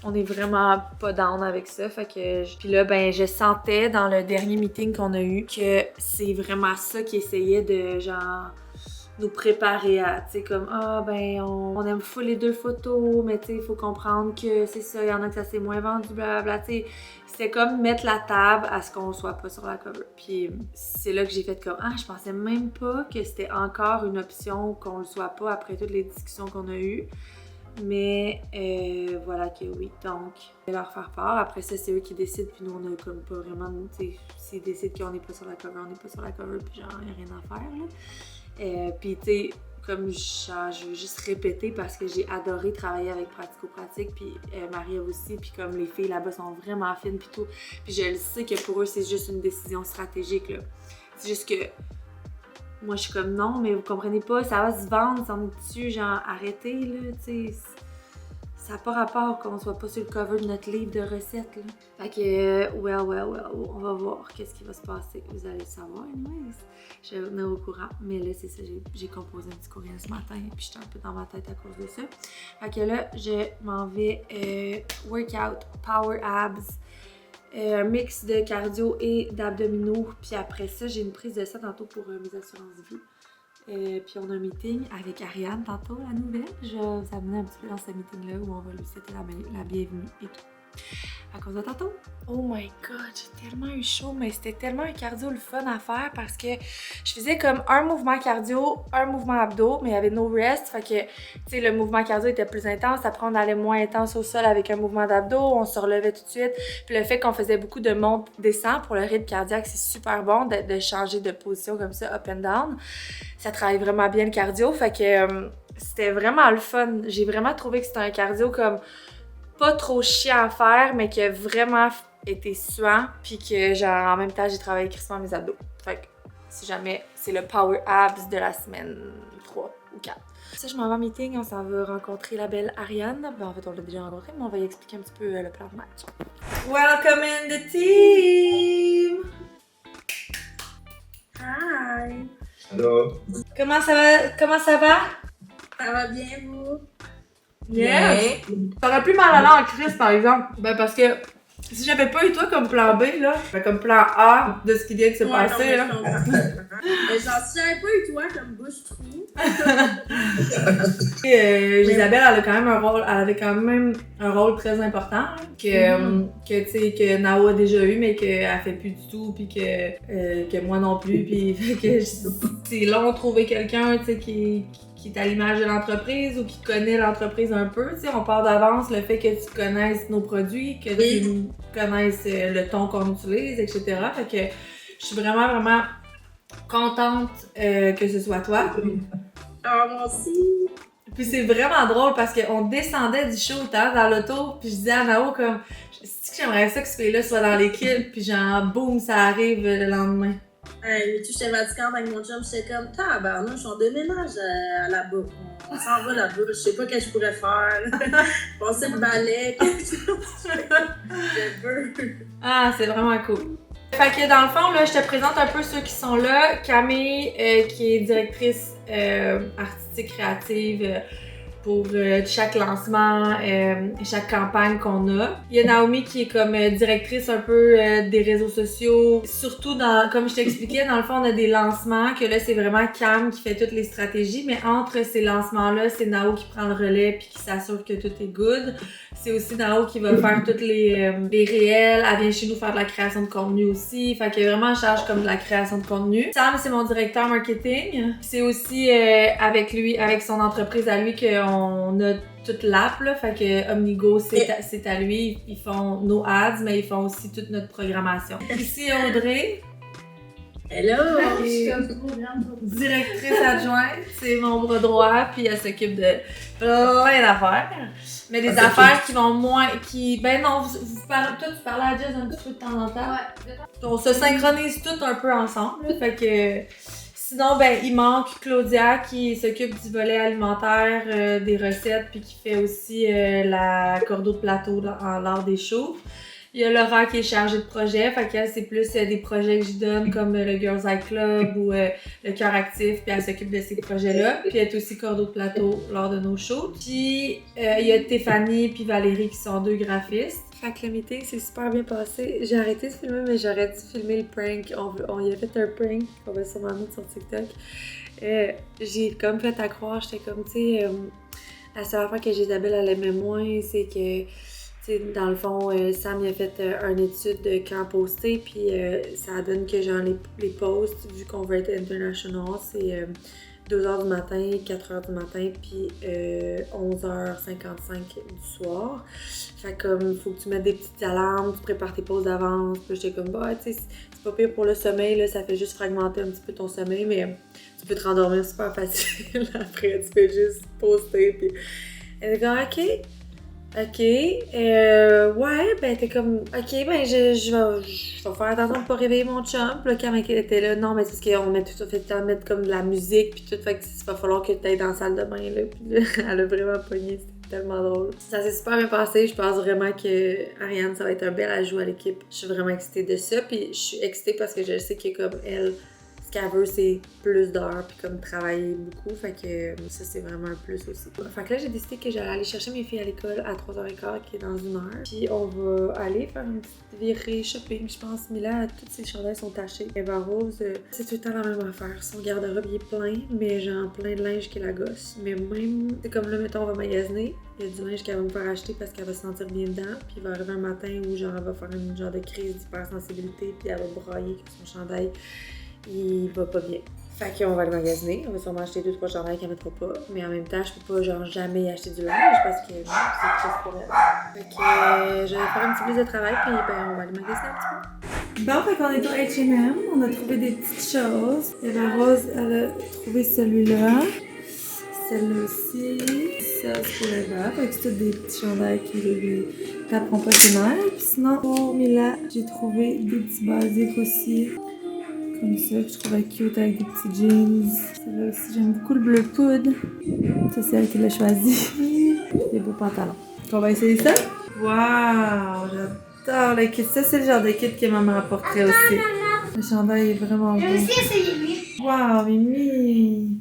on est vraiment pas down avec ça, fait que... Puis là, ben, je sentais dans le dernier meeting qu'on a eu que c'est vraiment ça qui essayait de, genre... nous préparer à, tu sais, comme, ben, on aime full les deux photos, mais tu sais, il faut comprendre que c'est ça, il y en a que ça s'est moins vendu, blablabla, tu sais. C'était comme mettre la table à ce qu'on soit pas sur la cover. Puis c'est là que j'ai fait comme, je pensais même pas que c'était encore une option qu'on le soit pas après toutes les discussions qu'on a eues. Mais voilà que oui, donc je vais leur faire part. Après ça, c'est eux qui décident, puis nous on a comme pas vraiment, tu sais, s'ils décident qu'on n'est pas sur la cover, on n'est pas sur la cover, puis genre, il n'y a rien à faire, là. Puis tu sais, comme je veux juste répéter parce que j'ai adoré travailler avec Pratico-Pratique, puis Marie aussi, puis comme les filles là-bas sont vraiment fines, puis tout. Puis je le sais que pour eux, c'est juste une décision stratégique, là. C'est juste que moi, je suis comme non, mais vous comprenez pas, ça va se vendre, ça en est dessus, genre arrêtez, là, tu sais. Ça n'a pas rapport qu'on soit pas sur le cover de notre livre de recettes, là. Fait que, well, on va voir qu'est-ce qui va se passer. Vous allez le savoir, anyways. Je vais vous tenir au courant. Mais là, c'est ça, j'ai composé un petit courriel ce matin, puis j'étais un peu dans ma tête à cause de ça. Fait que là, je m'en vais workout, power abs, un mix de cardio et d'abdominaux. Puis après ça, j'ai une prise de sang tantôt pour mes assurances vie. Puis on a un meeting avec Ariane tantôt, la nouvelle. Je vais vous amener un petit peu dans ce meeting-là où on va lui souhaiter la bienvenue et tout. À cause de tantôt. Oh my god, j'ai tellement eu chaud, mais c'était tellement un cardio le fun à faire parce que je faisais comme un mouvement cardio, un mouvement abdos, mais il y avait no rest. Fait que, tu sais, le mouvement cardio était plus intense. Après, on allait moins intense au sol avec un mouvement d'abdos. On se relevait tout de suite. Puis le fait qu'on faisait beaucoup de monte-descend pour le rythme cardiaque, c'est super bon de changer de position comme ça, up and down. Ça travaille vraiment bien le cardio. Fait que c'était vraiment le fun. J'ai vraiment trouvé que c'était un cardio comme pas trop chiant à faire, mais qui a vraiment été suant, puis que genre en même temps j'ai travaillé crissement mes abdos. Fait que si jamais c'est le Power Abs de la semaine 3 ou 4. Ça, je m'en vais en meeting, on s'en va rencontrer la belle Ariane. Ben, en fait, on l'a déjà rencontrée, mais on va y expliquer un petit peu le plan de match. Welcome in the team! Hi! Hello. Comment ça va? Comment ça va? Ça va bien, vous? Yes! T'aurais plus mal à l'air en crise, par exemple. Ben, parce que si j'avais pas eu toi comme plan B, là, ben, comme plan A de ce qui vient de se passer, là. Mais genre, si j'avais pas eu toi comme bouche-trou. Isabelle, elle a quand même elle avait quand même un rôle très important, là, que Nao a déjà eu, mais qu'elle fait plus du tout, puis que moi non plus, puis que c'est long de trouver quelqu'un, tu sais, qui est à l'image de l'entreprise ou qui connaît l'entreprise un peu, tu sais, on part d'avance le fait que tu connaisses nos produits, que tu connaisses le ton qu'on utilise, etc. Fait que je suis vraiment, vraiment contente que ce soit toi. Ah, moi aussi. Puis c'est vraiment drôle parce qu'on descendait du show dans l'auto, puis je disais à Nao comme, c'est que j'aimerais ça que ce pays-là soit dans l'équipe, puis genre boum, ça arrive le lendemain. Mais tu j'étais vaticante avec mon chum, j'étais comme, tabarnouche, on déménage là-bas. On s'en va là-bas, je sais pas qu'est-ce que je pourrais faire. Passer le balai, quelque chose. Je veux. Ah, c'est vraiment cool. Fait que dans le fond, là, je te présente un peu ceux qui sont là. Camille, qui est directrice artistique créative pour chaque lancement, chaque campagne qu'on a. Il y a Naomi qui est comme directrice un peu des réseaux sociaux. Surtout, comme je t'expliquais, dans le fond, on a des lancements que là, c'est vraiment Cam qui fait toutes les stratégies. Mais entre ces lancements-là, c'est Nao qui prend le relais puis qui s'assure que tout est good. C'est aussi Nao qui va faire toutes les réels. Elle vient chez nous faire de la création de contenu aussi. Fait qu'elle est vraiment en charge comme de la création de contenu. Sam, c'est mon directeur marketing. C'est aussi avec lui, avec son entreprise à lui qu'on a toute l'app, là. Fait que Omnigo, c'est à lui. Ils font nos ads, mais ils font aussi toute notre programmation. Ici, Audrey. Hello! Directrice adjointe, c'est mon bras droit, puis elle s'occupe de plein d'affaires. Mais des affaires qui vont moins. Ben non, toi tu parlais à Jess un petit peu de temps en temps. Ouais. On se synchronise toutes un peu ensemble. Là, fait que. Sinon, ben, il manque Claudia qui s'occupe du volet alimentaire, des recettes, puis qui fait aussi la cordeau de plateau lors des shows. Il y a Laura qui est chargée de projet, fait qu'elle, c'est plus des projets que je donne comme le Girls Eye Club ou le Cœur Actif, puis elle s'occupe de ces projets-là. Puis elle est aussi cordeau de plateau lors de nos shows. Puis il y a Stéphanie puis Valérie qui sont deux graphistes. Fait que le meeting s'est super bien passé. J'ai arrêté de filmer, mais j'aurais dû filmer le prank. On y a fait un prank qu'on va sûrement mettre sur TikTok. J'ai comme fait à croire, j'étais comme, tu sais, la seule affaire que Isabelle elle aimait moins, c'est que dans le fond, Sam il a fait une étude de quand poster, puis ça donne que genre les posts, vu qu'on veut être international, c'est 2h du matin, 4h du matin, puis 11h55 du soir. Fait comme, faut que tu mettes des petites alarmes, tu prépares tes pauses d'avance. Puis j'étais comme, bah, tu sais, c'est pas pire pour le sommeil, là, ça fait juste fragmenter un petit peu ton sommeil, mais tu peux te rendormir super facile. Après, tu fais juste poster, puis elle était comme, OK, ouais, ben t'es comme, OK, ben je vais faire attention de pas réveiller mon chum. Puis là, quand elle était là, non, mais c'est parce qu'on met tout fait temps de mettre comme de la musique, puis tout, fait que il va falloir que t'ailles dans la salle de bain, là. Puis là, elle a vraiment pogné, c'était tellement drôle. Ça s'est super bien passé, je pense vraiment que Ariane, ça va être un bel ajout à l'équipe. Je suis vraiment excitée de ça, puis je suis excitée parce que je sais que comme elle, ce qu'elle veut, c'est plus d'heures puis comme travailler beaucoup. Fait que ça, c'est vraiment un plus aussi. Fait que là, j'ai décidé que j'allais aller chercher mes filles à l'école à 3h15 qui est dans 1 heure. Puis on va aller faire une petite virée shopping, je pense. Mais là, toutes ses chandails sont tachés. Eva Rose, c'est tout le temps la même affaire. Son garde-robe, il est plein, mais genre plein de linge qui la gosse. Mais même, c'est comme là, mettons, on va magasiner. Il y a du linge qu'elle va me faire acheter parce qu'elle va se sentir bien dedans. Puis il va arriver un matin où genre elle va faire une genre de crise d'hypersensibilité. Puis elle va brailler que son chandail, il va pas bien. Fait qu'on va le magasiner. On va sûrement acheter 2-3 chandails qu'elle mettra pas. Mais en même temps, je peux pas genre jamais acheter du linge parce que non, c'est triste pour elle. Fait que je vais faire un petit plus de travail. Puis ben, on va aller magasiner un petit peu. Bon, fait qu'on est au H&M. On a trouvé des petites choses. Eva Rose, elle a trouvé celui-là. Celle-là aussi, ça c'est pour Eva, fait que c'est tous des petits chandails qui lui taperont pas ses nerfs. Puis sinon, pour Mila, j'ai trouvé des petits basiques aussi, comme ça, que je trouvais cute avec des petits jeans. Celle-là aussi, j'aime beaucoup le bleu poudre. Ça, c'est elle qui l'a choisi. Des beaux pantalons. On va essayer ça? Waouh, j'adore le kit. Ça, c'est le genre de kit que maman apporterait aussi. Le chandail est vraiment beau. J'ai aussi essayé lui. Wow, Mimi!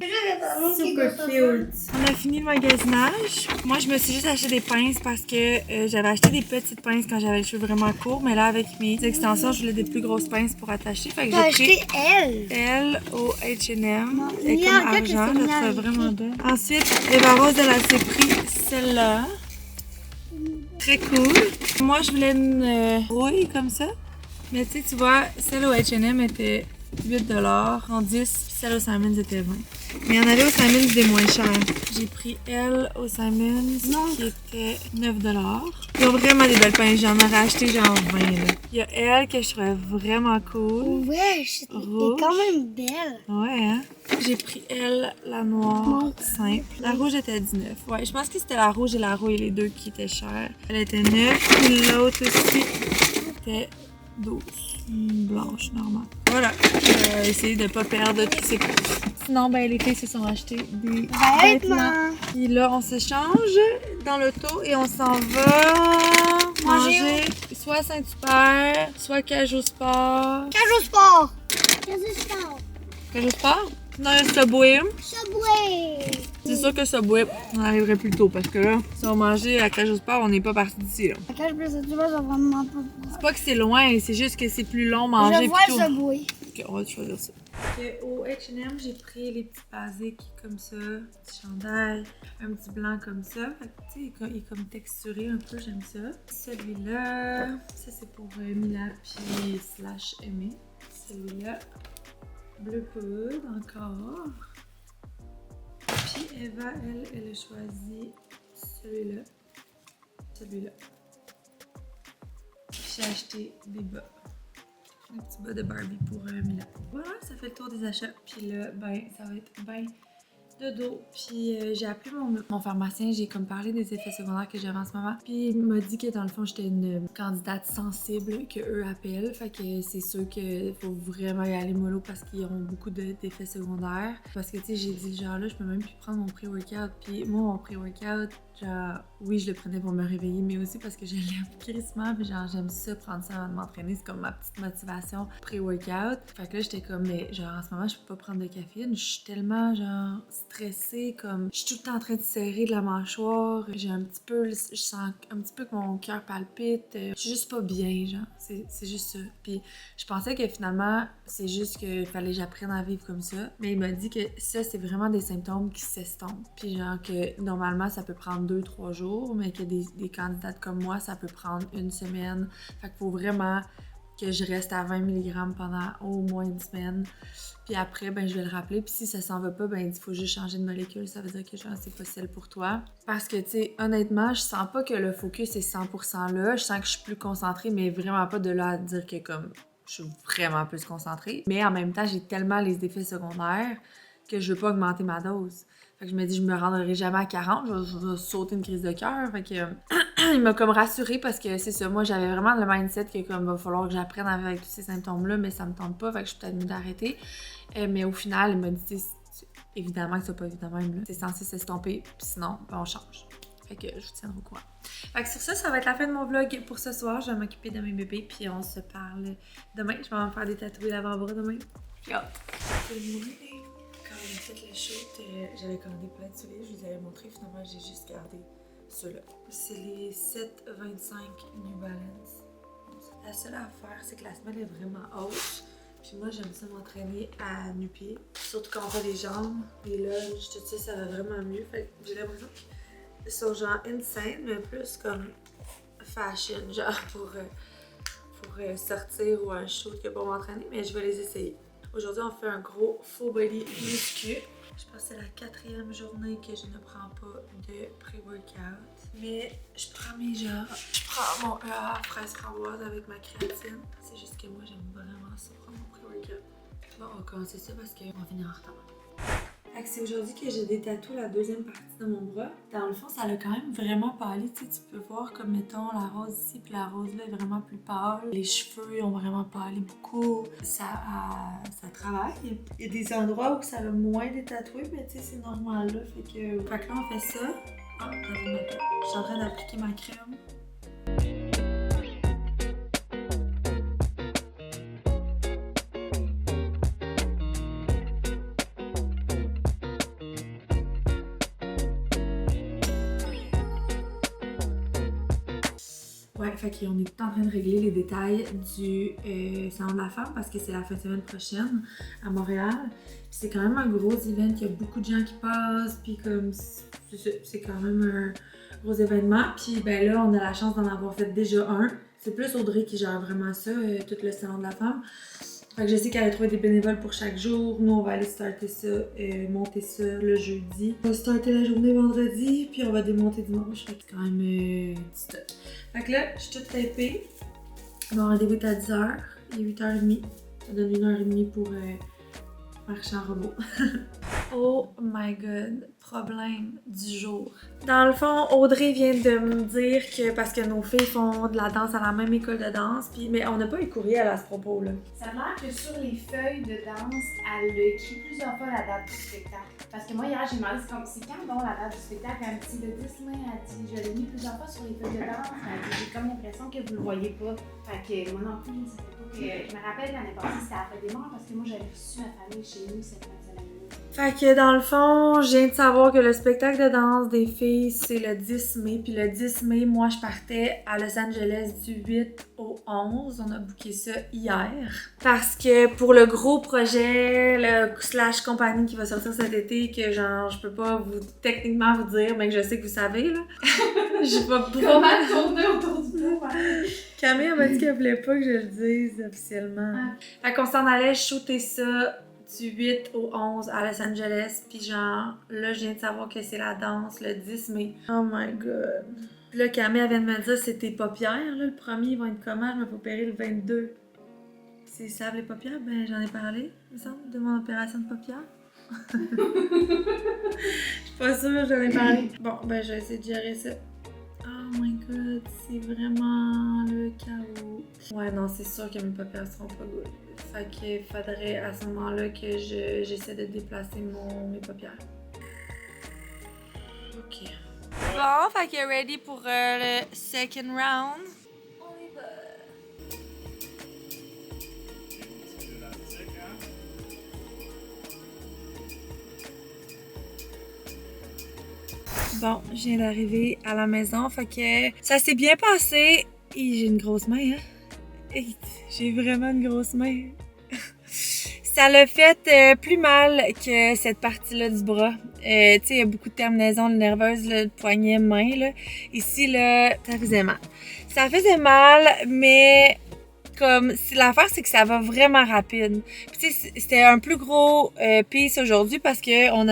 Super cute! On a fini le magasinage. Moi, je me suis juste acheté des pinces parce que j'avais acheté des petites pinces quand j'avais les cheveux vraiment courts, mais là, avec mes extensions, je voulais des plus grosses pinces pour attacher. Fait que j'ai pris elle au H&M. Elle est comme argent, je la trouve vraiment belle. Ensuite, Eva Rose, elle s'est pris celle-là. Très cool. Moi, je voulais une rouille comme ça. Mais tu sais, tu vois, celle au H&M était 8$, en 10$, puis celle au Simons était 20$. Mais il y en avait au Simons des moins chers. J'ai pris elle au Simons qui était 9$. Ils ont vraiment des belles pinces, j'en aurais acheté genre 20$. Là. Il y a elle que je trouvais vraiment cool. Ouais, c'est quand même belle. Ouais, hein? J'ai pris elle, la noire, simple. La rouge était 19$. Ouais, je pense que c'était la rouge et la rouille, les deux qui étaient chères. Elle était 9$, puis l'autre aussi était 12. Blanche, normale. Voilà, j'ai essayé de pas perdre tous ces cours. Sinon, ben, les filles se sont achetées des vêtements. Puis là, on se change dans l'auto et on s'en va manger soit Saint-Hubert, soit Cajou Sport. Cajou Sport! Cajou Sport! Cajou Sport? Non, il y a Subway. Subway! C'est sûr que Subway, on arriverait plus tôt parce que là, si on mangeait à Cajou Sport, on n'est pas parti d'ici. Là. À Cajou Sport, j'ai vraiment pas. C'est pas que c'est loin, c'est juste que c'est plus long manger. Je vois le Subway. Ok, on va choisir ça. Au H&M, j'ai pris les petits basiques comme ça, petit chandail, un petit blanc comme ça. Fait que, tu sais, il est comme texturé un peu, j'aime ça. Celui-là, ça c'est pour Mila puis slash Aimé. Celui-là, bleu poudre encore. Puis Eva, elle a choisi celui-là, celui-là. J'ai acheté des bas. Un petit bas de Barbie pour Mila. Voilà, ça fait le tour des achats. Puis là, ben, ça va être ben de dos. Puis j'ai appelé mon pharmacien, j'ai comme parlé des effets secondaires que j'avais en ce moment. Puis il m'a dit que dans le fond, j'étais une candidate sensible que eux appellent. Fait que c'est sûr qu'il faut vraiment y aller mollo parce qu'ils auront beaucoup d'effets secondaires. Parce que tu sais, j'ai dit genre là, je peux même plus prendre mon pré-workout. Puis moi, mon pré-workout, genre, oui, je le prenais pour me réveiller, mais aussi parce que je l'aime crissement, puis genre, j'aime ça, prendre ça avant de m'entraîner, c'est comme ma petite motivation pré-workout. Fait que là, j'étais comme, mais genre, en ce moment, je peux pas prendre de caféine, je suis tellement, genre, stressée, comme, je suis tout le temps en train de serrer de la mâchoire, j'ai un petit peu, je sens un petit peu que mon cœur palpite, je suis juste pas bien, genre, c'est juste ça. Puis je pensais que finalement, c'est juste qu'il fallait que j'apprenne à vivre comme ça, mais il m'a dit que ça, c'est vraiment des symptômes qui s'estompent, puis genre, que normalement, ça peut prendre 2-3 jours, mais que des candidates comme moi, ça peut prendre 1 semaine. Fait qu'il faut vraiment que je reste à 20 mg pendant au moins 1 semaine. Puis après, ben je vais le rappeler. Puis si ça s'en va pas, ben il faut juste changer de molécule. Ça veut dire que genre, c'est pas celle pour toi. Parce que, tu sais, honnêtement, je sens pas que le focus est 100% là. Je sens que je suis plus concentrée, mais vraiment pas de là à dire que comme je suis vraiment plus concentrée. Mais en même temps, j'ai tellement les effets secondaires que je veux pas augmenter ma dose. Fait que je me dis, je me rendrai jamais à 40, je vais sauter une crise de cœur. Fait que il m'a comme rassurée parce que c'est ça, moi j'avais vraiment le mindset que comme va falloir que j'apprenne à vivre avec tous ces symptômes-là, mais ça me tente pas, fait que je suis peut-être mieux d'arrêter. Mais au final, il m'a dit, évidemment que c'est pas évident même, là. C'est censé s'estomper, puis sinon, ben, on change. Fait que je vous tiendrai au courant. Fait que sur ça va être la fin de mon vlog pour ce soir. Je vais m'occuper de mes bébés, puis on se parle demain. Je vais me faire des tatouages d'avant-bras demain. J'ai hâte. Good morning! Quand on a fait le shoot, j'avais commandé plein de souliers, je vous avais montré, finalement j'ai juste gardé ceux-là. C'est les 725 New Balance. La seule affaire, c'est que la semelle est vraiment haute. Puis moi, j'aime ça m'entraîner à nu-pied. Surtout quand on fait les jambes. Et là, je te dis, ça va vraiment mieux. Fait que j'ai l'impression qu'ils sont genre insane, mais plus comme fashion, genre pour sortir ou un shoot que pour m'entraîner. Mais je vais les essayer. Aujourd'hui, on fait un gros full body muscu. Je pense que c'est la 4e journée que je ne prends pas de pré-workout. Mais je prends je prends mon EA fraise framboise avec ma créatine. C'est juste que moi, j'aime vraiment ça, prendre mon pré-workout. Bon, on va commencer ça parce qu'on va venir en retard. C'est aujourd'hui que j'ai détatoué la deuxième partie de mon bras. Dans le fond, ça a quand même vraiment pâli. Tu sais, tu peux voir comme, mettons, la rose ici puis la rose là est vraiment plus pâle. Les cheveux ont vraiment pâli beaucoup. Ça travaille. Il y a des endroits où ça a moins détatoué, mais tu sais, c'est normal là. Fait que là, on fait ça. Ah, je suis en train d'appliquer ma crème. Ouais, fait qu'on est tout en train de régler les détails du Salon de la Femme parce que c'est la fin de semaine prochaine à Montréal. Puis c'est quand même un gros event, il y a beaucoup de gens qui passent, puis comme c'est quand même un gros événement. Puis ben là, on a la chance d'en avoir fait déjà un. C'est plus Audrey qui gère vraiment ça, tout le Salon de la Femme. Fait que je sais qu'elle a trouvé des bénévoles pour chaque jour. Nous, on va aller starter ça, monter ça le jeudi. On va starter la journée vendredi, puis on va démonter dimanche. Fait que c'est quand même du stock. Fait que là, je suis toute tapée. Mon rendez-vous est à 10h. Il est 8h30. Ça donne 1h30 pour marcher en robot. Oh my god, problème du jour. Dans le fond, Audrey vient de me dire que parce que nos filles font de la danse à la même école de danse, mais on n'a pas eu courriel à ce propos-là. Ça a l'air que sur les feuilles de danse, elle a écrit plusieurs fois la date du spectacle. Parce que moi, hier, j'ai demandé c'est quand donc la date du spectacle? Elle me dit le 10 mai, elle dit je l'ai mis plusieurs fois sur les feuilles de danse. Elle dit j'ai comme l'impression que vous le voyez pas. Fait que moi non plus, je ne sais pas. Je me rappelle l'année passée, c'était à la fête des morts parce que moi, j'avais reçu ma famille chez nous cette semaine. Fait que dans le fond, je viens de savoir que le spectacle de danse des filles, c'est le 10 mai. Puis le 10 mai, moi, je partais à Los Angeles du 8 au 11. On a booké ça hier. Parce que pour le gros projet, le / compagnie qui va sortir cet été, que genre, je peux pas techniquement vous dire, mais que je sais que vous savez, là. Je vais pas Comment tourner autour du pot? Camille m'a dit qu'elle voulait pas que je le dise officiellement. Fait qu'on s'en allait shooter ça du 8 au 11 à Los Angeles, puis genre, là, je viens de savoir que c'est la danse le 10 mai. Oh my god. Puis là, Camille vient de me dire, c'est tes paupières, là, le premier, ils vont être comment? Je me fais opérer le 22. S'ils savent les paupières, ben j'en ai parlé, il me semble, de mon opération de paupières. Je suis pas sûre, j'en ai parlé. Bon, ben je vais essayer de gérer ça. Oh my god, c'est vraiment le chaos. Ouais, non, c'est sûr que mes paupières seront pas good. Fait qu'il faudrait à ce moment-là que j'essaie de déplacer mes paupières. Ok. Bon, fait qu'il est ready pour le second round. On y va. Bon, je viens d'arriver à la maison, fait que ça s'est bien passé. Et j'ai une grosse main, hein? Et j'ai vraiment une grosse main. Ça l'a fait plus mal que cette partie-là du bras. Tu sais, il y a beaucoup de terminaisons nerveuses, le poignet, main, là. Ici, là, ça faisait mal. Ça faisait mal, mais comme l'affaire, c'est que ça va vraiment rapide. Puis tu sais, c'était un plus gros piece aujourd'hui parce que on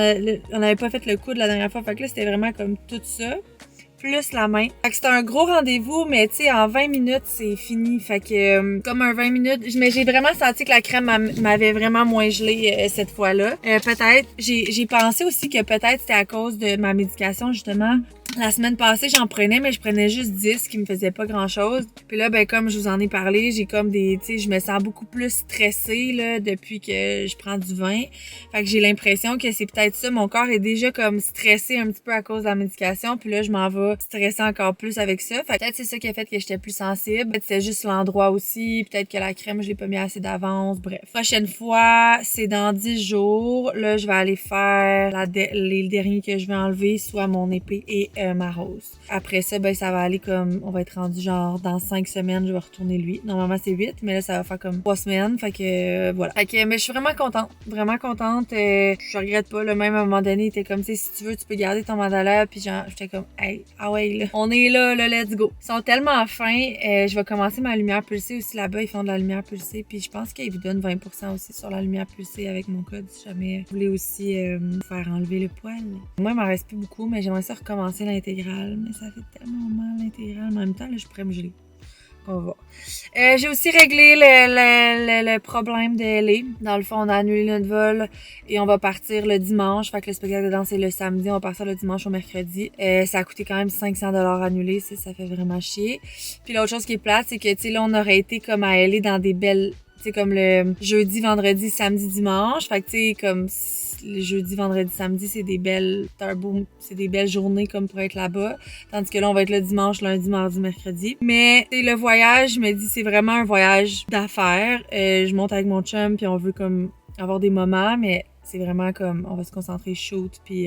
avait pas fait le coude la dernière fois. Fait que là, c'était vraiment comme tout ça. Plus la main. Fait que c'était un gros rendez-vous, mais tu sais, en 20 minutes, c'est fini. Fait que, comme un 20 minutes, mais j'ai vraiment senti que la crème m'avait vraiment moins gelé cette fois-là. Peut-être, j'ai pensé aussi que peut-être c'était à cause de ma médication, justement. La semaine passée, j'en prenais, mais je prenais juste 10, qui me faisait pas grand-chose. Puis là, ben comme je vous en ai parlé, j'ai comme des... Tu sais, je me sens beaucoup plus stressée, là, depuis que je prends du vin. Fait que j'ai l'impression que c'est peut-être ça. Mon corps est déjà comme stressé un petit peu à cause de la médication. Puis là, je m'en vais stresser encore plus avec ça. Fait que peut-être c'est ça qui a fait que j'étais plus sensible. Peut-être c'est juste l'endroit aussi. Peut-être que la crème, je l'ai pas mis assez d'avance. Bref. Prochaine fois, c'est dans 10 jours. Là, je vais aller faire les derniers que je vais enlever, soit mon épée et ma rose. Après ça, ben ça va aller comme, on va être rendu genre dans 5 semaines, je vais retourner lui. Normalement c'est 8, mais là ça va faire comme 3 semaines, fait que voilà. Fait que mais je suis vraiment contente. Je regrette pas, le même à un moment donné, il était comme, tu sais, si tu veux, tu peux garder ton mandala, puis genre j'étais comme, hey, ah ouais là, on est là, let's go. Ils sont tellement fins, je vais commencer ma lumière pulsée aussi là-bas, ils font de la lumière pulsée, puis je pense qu'ils vous donnent 20% aussi sur la lumière pulsée avec mon code, si jamais vous voulez aussi faire enlever le poil. Moi, il m'en reste plus beaucoup, mais j'aimerais ça recommencer l'intégrale, mais ça fait tellement mal l'intégrale. En même temps, là, je pourrais me geler. On va voir. J'ai aussi réglé le problème de Ellie. Dans le fond, on a annulé notre vol et on va partir le dimanche. Fait que le spectacle de danse est le samedi. On va partir le dimanche au mercredi. Ça a coûté quand même 500$ annulé. Ça fait vraiment chier. Puis l'autre chose qui est plate, c'est que, tu sais, là, on aurait été comme à Ellie dans des belles... Tu sais, comme le jeudi, vendredi, samedi, dimanche. Fait que, tu sais, comme... Le jeudi, vendredi, samedi, c'est des belles journées comme pour être là-bas. Tandis que là, on va être le dimanche, lundi, mardi, mercredi. Mais le voyage, je me dis, c'est vraiment un voyage d'affaires. Je monte avec mon chum, puis on veut comme avoir des moments, mais c'est vraiment comme, on va se concentrer shoot, puis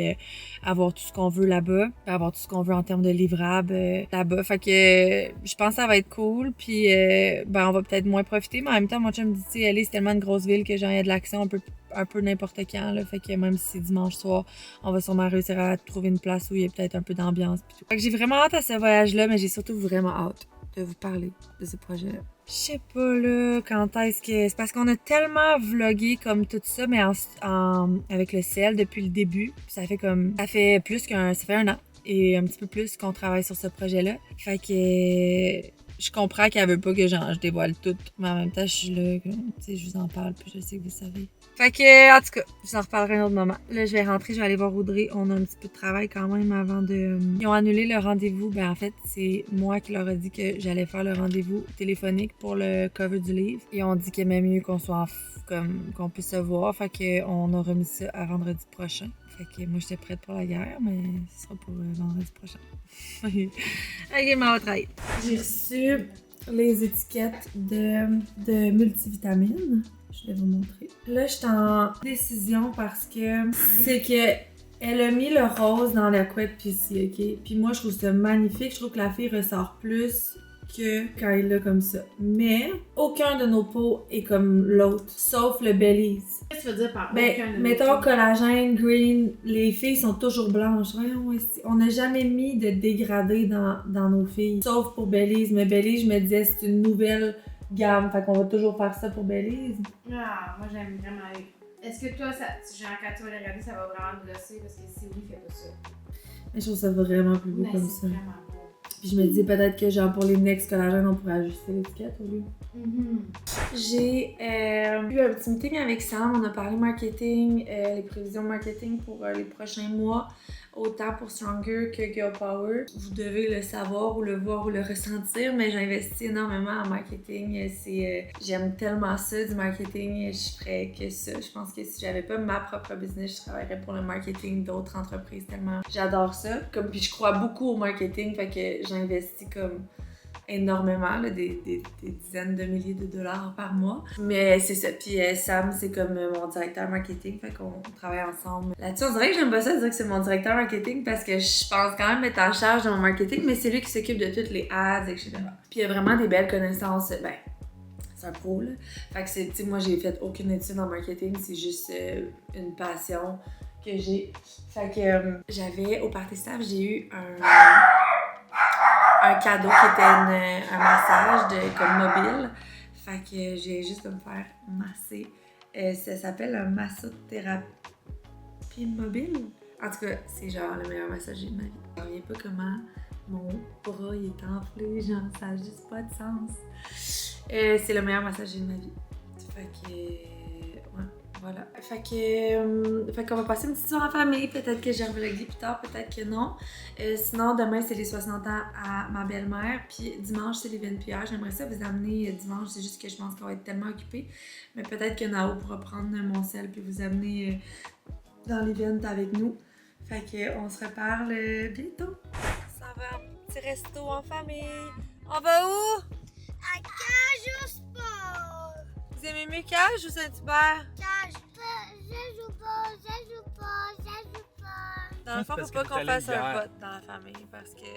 avoir tout ce qu'on veut là-bas, puis avoir tout ce qu'on veut en termes de livrables là-bas. Fait que je pense que ça va être cool, puis ben on va peut-être moins profiter, mais en même temps, mon chum me dit, tu sais, c'est tellement une grosse ville que genre, il y a de l'action un peu n'importe quand, là. Fait que même si c'est dimanche soir, on va sûrement réussir à trouver une place où il y a peut-être un peu d'ambiance, puis tout. Fait que j'ai vraiment hâte à ce voyage-là, mais j'ai surtout vraiment hâte de vous parler de ce projet-là. Je sais pas, là, quand est-ce que... C'est parce qu'on a tellement vlogué comme tout ça, mais avec le ciel depuis le début. Ça fait un an et un petit peu plus qu'on travaille sur ce projet-là. Fait que... Je comprends qu'elle veut pas que je dévoile tout, mais en même temps, je suis là, tu sais, je vous en parle, puis je sais que vous savez. Fait que, en tout cas, je vous en reparlerai un autre moment. Là, je vais rentrer, je vais aller voir Audrey. On a un petit peu de travail quand même avant de... Ils ont annulé le rendez-vous. Ben, en fait, c'est moi qui leur ai dit que j'allais faire le rendez-vous téléphonique pour le cover du livre. Ils ont dit qu'il aimait mieux qu'on soit qu'on puisse se voir. Fait qu'on a remis ça à vendredi prochain. Fait que moi, j'étais prête pour la guerre, mais ce sera pour vendredi prochain. Ok, ma travail. J'ai reçu les étiquettes de multivitamines. Je vais vous montrer. Là, je suis en décision parce que c'est que elle a mis le rose dans la couette PC, ok? Puis moi, je trouve ça magnifique. Je trouve que la fille ressort plus que quand elle l'a comme ça. Mais aucun de nos peaux est comme l'autre, sauf le Belize. Qu'est-ce que tu veux dire par aucun de mettons collagène, green, les filles sont toujours blanches. On n'a jamais mis de dégradé dans nos filles, sauf pour Belize. Mais Belize, je me disais, c'est une nouvelle gamme, fait qu'on va toujours faire ça pour Belize. Ah, moi j'aime vraiment. Est-ce que toi, quand tu vas les regarder, ça va vraiment te gosser? Parce que si oui, fais pas ça. Mais je trouve ça vraiment plus beau mais comme ça. Vraiment beau. Puis je me dis peut-être que genre pour les next collagènes, on pourrait ajuster l'étiquette au lieu. J'ai eu un petit meeting avec Sam, on a parlé marketing, les prévisions marketing pour les prochains mois, autant pour Stronger que Girl Power. Vous devez le savoir ou le voir ou le ressentir, mais j'investis énormément en marketing. J'aime tellement ça du marketing, je ferais que ça. Je pense que si j'avais pas ma propre business, je travaillerais pour le marketing d'autres entreprises tellement j'adore ça. Puis je crois beaucoup au marketing, fait que j'investis comme énormément, là, des dizaines de milliers de dollars par mois. Mais c'est ça. Puis Sam, c'est comme mon directeur marketing, fait qu'on travaille ensemble là-dessus. On dirait que j'aime pas ça dire que c'est mon directeur marketing parce que je pense quand même être en charge de mon marketing, mais c'est lui qui s'occupe de toutes les ads, etc. Puis il y a vraiment des belles connaissances. Ben, c'est un pro, là. Fait que c'est, tu sais, moi, j'ai fait aucune étude en marketing, c'est juste une passion que j'ai. Fait que j'avais, au party staff, j'ai eu un cadeau qui était un massage comme mobile. Fait que j'ai juste de me faire masser. Ça s'appelle un massothérapie mobile. En tout cas, c'est genre le meilleur massager de ma vie. Je ne reviens pas comment mon bras il est enflé, genre ça n'a juste pas de sens. C'est le meilleur massager de ma vie. Fait que ouais, voilà. Fait qu'on va passer une petite soirée en famille. Peut-être que j'ai revlogé plus tard, peut-être que non. Sinon, demain, c'est les 60 ans à ma belle-mère. Puis dimanche, c'est l'event PR. J'aimerais ça vous amener dimanche. C'est juste que je pense qu'on va être tellement occupés. Mais peut-être que Nao pourra prendre mon sel puis vous amener dans l'event avec nous. Fait qu'on se reparle bientôt. Ça va, petit resto en famille. On va où? À Cage au sport. Vous aimez mieux Cage ou Saint-Hubert? Cage, je joue pas. Dans le fond, faut pas qu'on fasse un vote dans la famille parce que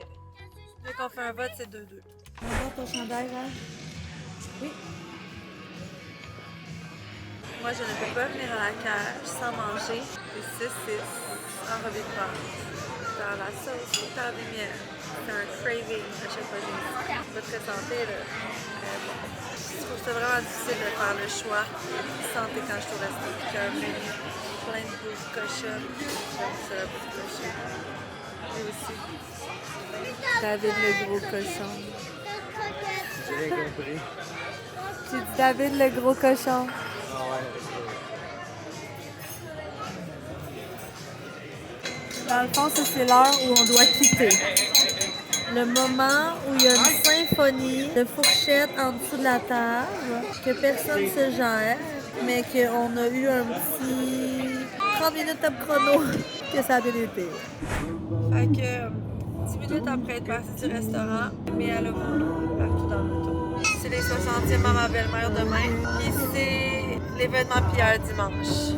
dès qu'on fait un vote, c'est 2-2. On vote ton chandail, là? Oui. Moi, je ne peux pas venir à la cage sans manger des saucisses enrobées de pâte dans la sauce ou dans des miels. C'est un craving à chaque fois que j'ai pas très santé, là. Mais bon, je trouve ça vraiment difficile de faire le choix santé quand je suis au resto. Puis un menu plein de bouffe cochonne. J'aime ça, la bouffe cochonne. Et aussi, David le gros cochon. J'ai rien compris. J'ai dit David le gros cochon. Dans le fond, ça c'est l'heure où on doit quitter. Le moment où il y a une symphonie de fourchettes en dessous de la table, que personne ne se gère, mais qu'on a eu un petit 30 minutes top chrono que ça a bien été. Fait que 10 minutes après être partie du restaurant, mais elle a voulu partout dans l'auto. C'est les 60e à ma belle-mère demain, puis c'est l'événement Pierre dimanche.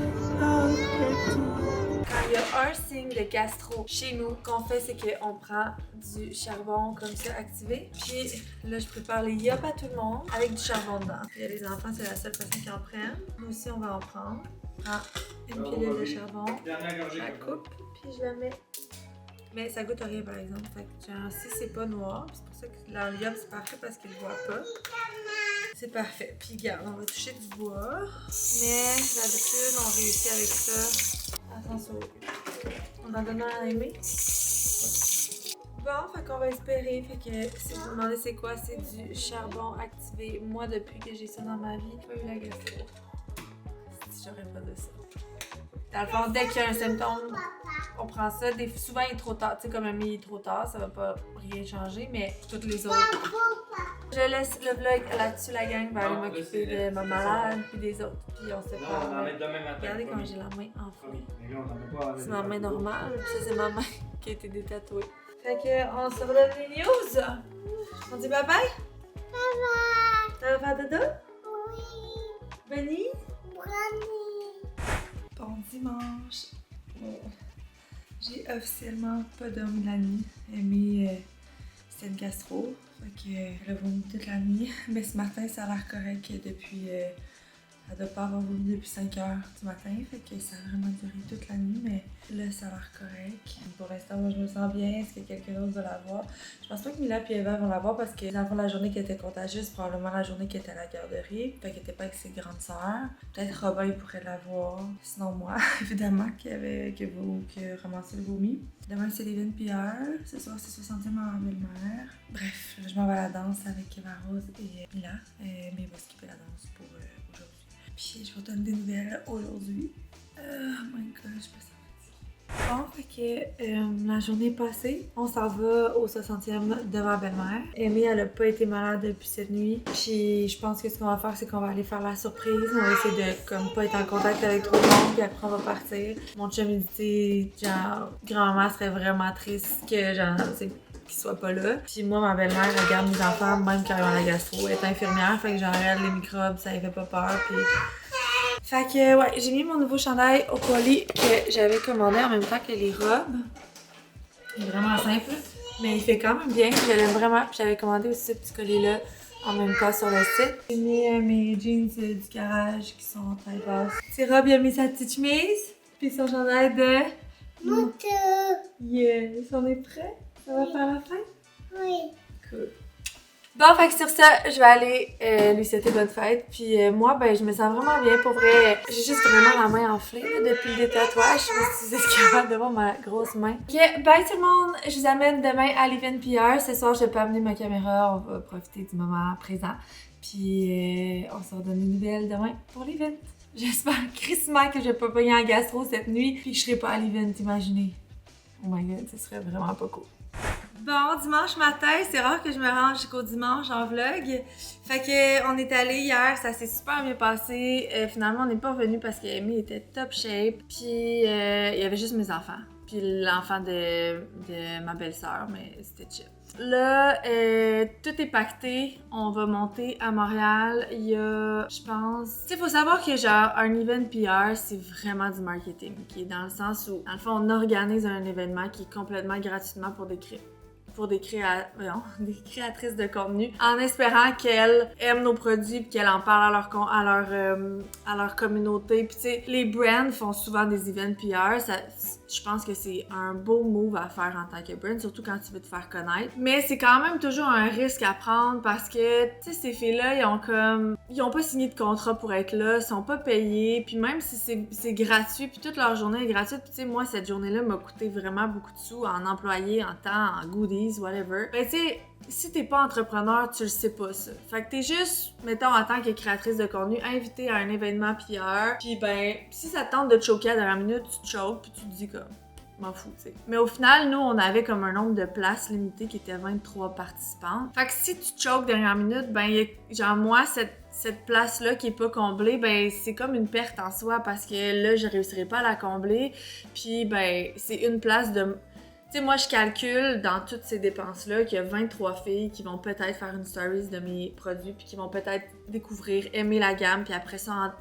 Quand il y a un signe de gastro chez nous, ce qu'on fait, c'est qu'on prend du charbon comme ça activé. Puis là, je prépare les yop à tout le monde avec du charbon dedans. Puis les enfants, c'est la seule façon qu'ils en prennent. Nous aussi, on va en prendre. Une pilule de charbon, je la coupe, puis je la mets. Mais ça goûte rien, par exemple. Fait que genre, si c'est pas noir, c'est pour ça que dans le yop, c'est parfait parce qu'il ne voit pas. C'est parfait. Puis regarde, on va toucher du bois. Mais d'habitude, on réussit avec ça. Attention. On en donne un à aimer. Bon, fait qu'on va espérer. Fait que si vous vous demandez c'est quoi, c'est du charbon activé. Moi, depuis que j'ai ça dans ma vie, j'ai pas eu la gastro. Si j'aurais pas de ça. Dans le fond, dès qu'il y a un symptôme, on prend ça. Souvent, il est trop tard. Tu sais, comme un il est trop tard, ça va pas rien changer, mais toutes les autres. Je laisse le vlog là-dessus, la gang va aller m'occuper de ma malade puis des autres. Puis on se parle. Regardez comment j'ai la main enflée. C'est ma main normale, puis ça, c'est ma main qui a été détatouée. Fait que, on se redonne les news. On dit bye bye? Bye bye. Ça va faire dodo? Oui. Benny? Brani. Bon dimanche. J'ai officiellement pas dormi la nuit. Mais c'était une gastro. Fait que elle a vomi toute la nuit. Mais ce matin, ça a l'air correct depuis. Elle doit pas avoir vomi depuis 5 heures du matin. Fait que ça a vraiment duré toute la nuit. Mais là, ça a l'air correct. Pour l'instant, moi, je me sens bien. Est-ce que quelqu'un d'autre va l'avoir? Je pense pas que Mila et Eva vont l'avoir parce que dans le fond, la journée qui était contagieuse, probablement la journée qui était à la garderie. Fait qu'elle était pas avec ses grandes sœurs. Peut-être Robin, il pourrait l'avoir. Sinon, moi, évidemment, qui ramassé le vomi. Demain, c'est l'event PR. Ce soir, c'est 60e à ma belle-mère. Bref, là, je m'en vais à la danse avec Eva Rose et Mila. Mais il va skipper la danse pour aujourd'hui. Puis, je vous donne des nouvelles aujourd'hui. Oh my god, je peux ça. Bon, fait que la journée est passée. On s'en va au 60e de ma belle-mère. Amy, elle a pas été malade depuis cette nuit. Puis je pense que ce qu'on va faire, c'est qu'on va aller faire la surprise. On va essayer de comme pas être en contact avec trop de monde, puis après on va partir. Mon chum, il dit, genre, grand-maman serait vraiment triste que, genre, qu'il soit pas là. Puis moi, ma belle-mère, elle garde mes enfants, même quand elle a la gastro. Elle est infirmière, fait que genre, elle, les microbes, ça lui fait pas peur. Puis fait que, ouais, j'ai mis mon nouveau chandail au colis que j'avais commandé en même temps que les robes. Il est vraiment simple, mais il fait quand même bien. Je l'aime vraiment. J'avais commandé aussi ce petit colis-là en même temps sur le site. J'ai mis mes jeans du garage qui sont en taille basse. Petit Rob, il a mis sa petite chemise, puis son chandail de Moto. Yes, on est prêt? Ça va faire la fin? Oui. Cool. Bon, fait que sur ça, je vais aller lui souhaiter bonne fête. Puis moi, ben, je me sens vraiment bien. Pour vrai, j'ai juste vraiment la main enflée là, depuis le tatouage. Je sais pas si vous êtes capable de voir ma grosse main. Ok, bye tout le monde! Je vous amène demain à l'event PR. Ce soir, je vais pas amener ma caméra. On va profiter du moment présent. Puis on se redonne des nouvelles demain pour l'event. J'espère crissement que je vais pas pogner en gastro cette nuit puis que je serai pas à l'event, imaginez. Oh my god, ce serait vraiment pas cool. Bon, dimanche matin, c'est rare que je me rende jusqu'au dimanche en vlog. Fait que on est allé hier, ça s'est super bien passé. Finalement, on n'est pas revenu parce qu'Amy était top shape. Puis il y avait juste mes enfants. Puis l'enfant de ma belle-sœur, mais c'était chill. Là, tout est pacté. On va monter à Montréal. Il y a, je pense... Tu sais, faut savoir que genre, un event PR, c'est vraiment du marketing. Qui est dans le sens où, dans le fond, on organise un événement qui est complètement gratuitement pour des créatrices de contenu, en espérant qu'elles aiment nos produits et qu'elles en parlent à leur communauté. Puis tu sais, les brands font souvent des events PR. Je pense que c'est un beau move à faire en tant que brand, surtout quand tu veux te faire connaître. Mais c'est quand même toujours un risque à prendre parce que, tu sais, ces filles-là, ils ont pas signé de contrat pour être là, ils sont pas payés, puis même si c'est gratuit, puis toute leur journée est gratuite, puis tu sais, moi, cette journée-là m'a coûté vraiment beaucoup de sous en employés, en temps, en goodies, whatever. Ben, tu sais, si t'es pas entrepreneur, tu le sais pas ça. Fait que t'es juste, mettons, en tant que créatrice de contenu, invitée à un événement PR, puis ben, si ça te tente de te choquer à la dernière minute, tu te choques, puis tu te dis comme, m'en fous, tu sais. Mais au final, nous, on avait comme un nombre de places limitées qui était 23 participantes. Fait que si tu te choques dernière minute, ben, genre moi, cette place-là qui est pas comblée, ben, c'est comme une perte en soi parce que là, je réussirai pas à la combler. Puis, ben, c'est une place de... Tu sais, moi, je calcule dans toutes ces dépenses-là qu'il y a 23 filles qui vont peut-être faire une stories de mes produits puis qui vont peut-être découvrir, aimer la gamme puis après ça,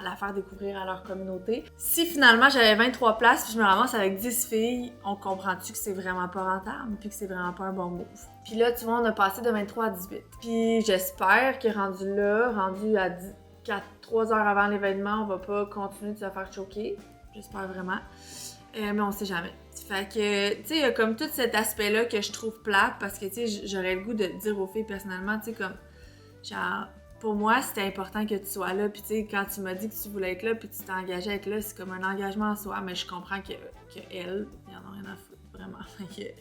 la faire découvrir à leur communauté. Si finalement, j'avais 23 places puis je me ramasse avec 10 filles, on comprend-tu que c'est vraiment pas rentable puis que c'est vraiment pas un bon move? Puis là, tu vois, on a passé de 23 à 18. Puis j'espère que rendu à 3 heures avant l'événement, on va pas continuer de se faire choquer. J'espère vraiment. Mais on sait jamais. Fait que, tu sais, il y a comme tout cet aspect-là que je trouve plate parce que, tu sais, j'aurais le goût de dire aux filles personnellement, tu sais, comme, genre, pour moi, c'était important que tu sois là, puis tu sais, quand tu m'as dit que tu voulais être là, puis tu t'es engagée à être là, c'est comme un engagement en soi, mais je comprends que elle, il y en a rien à foutre, vraiment.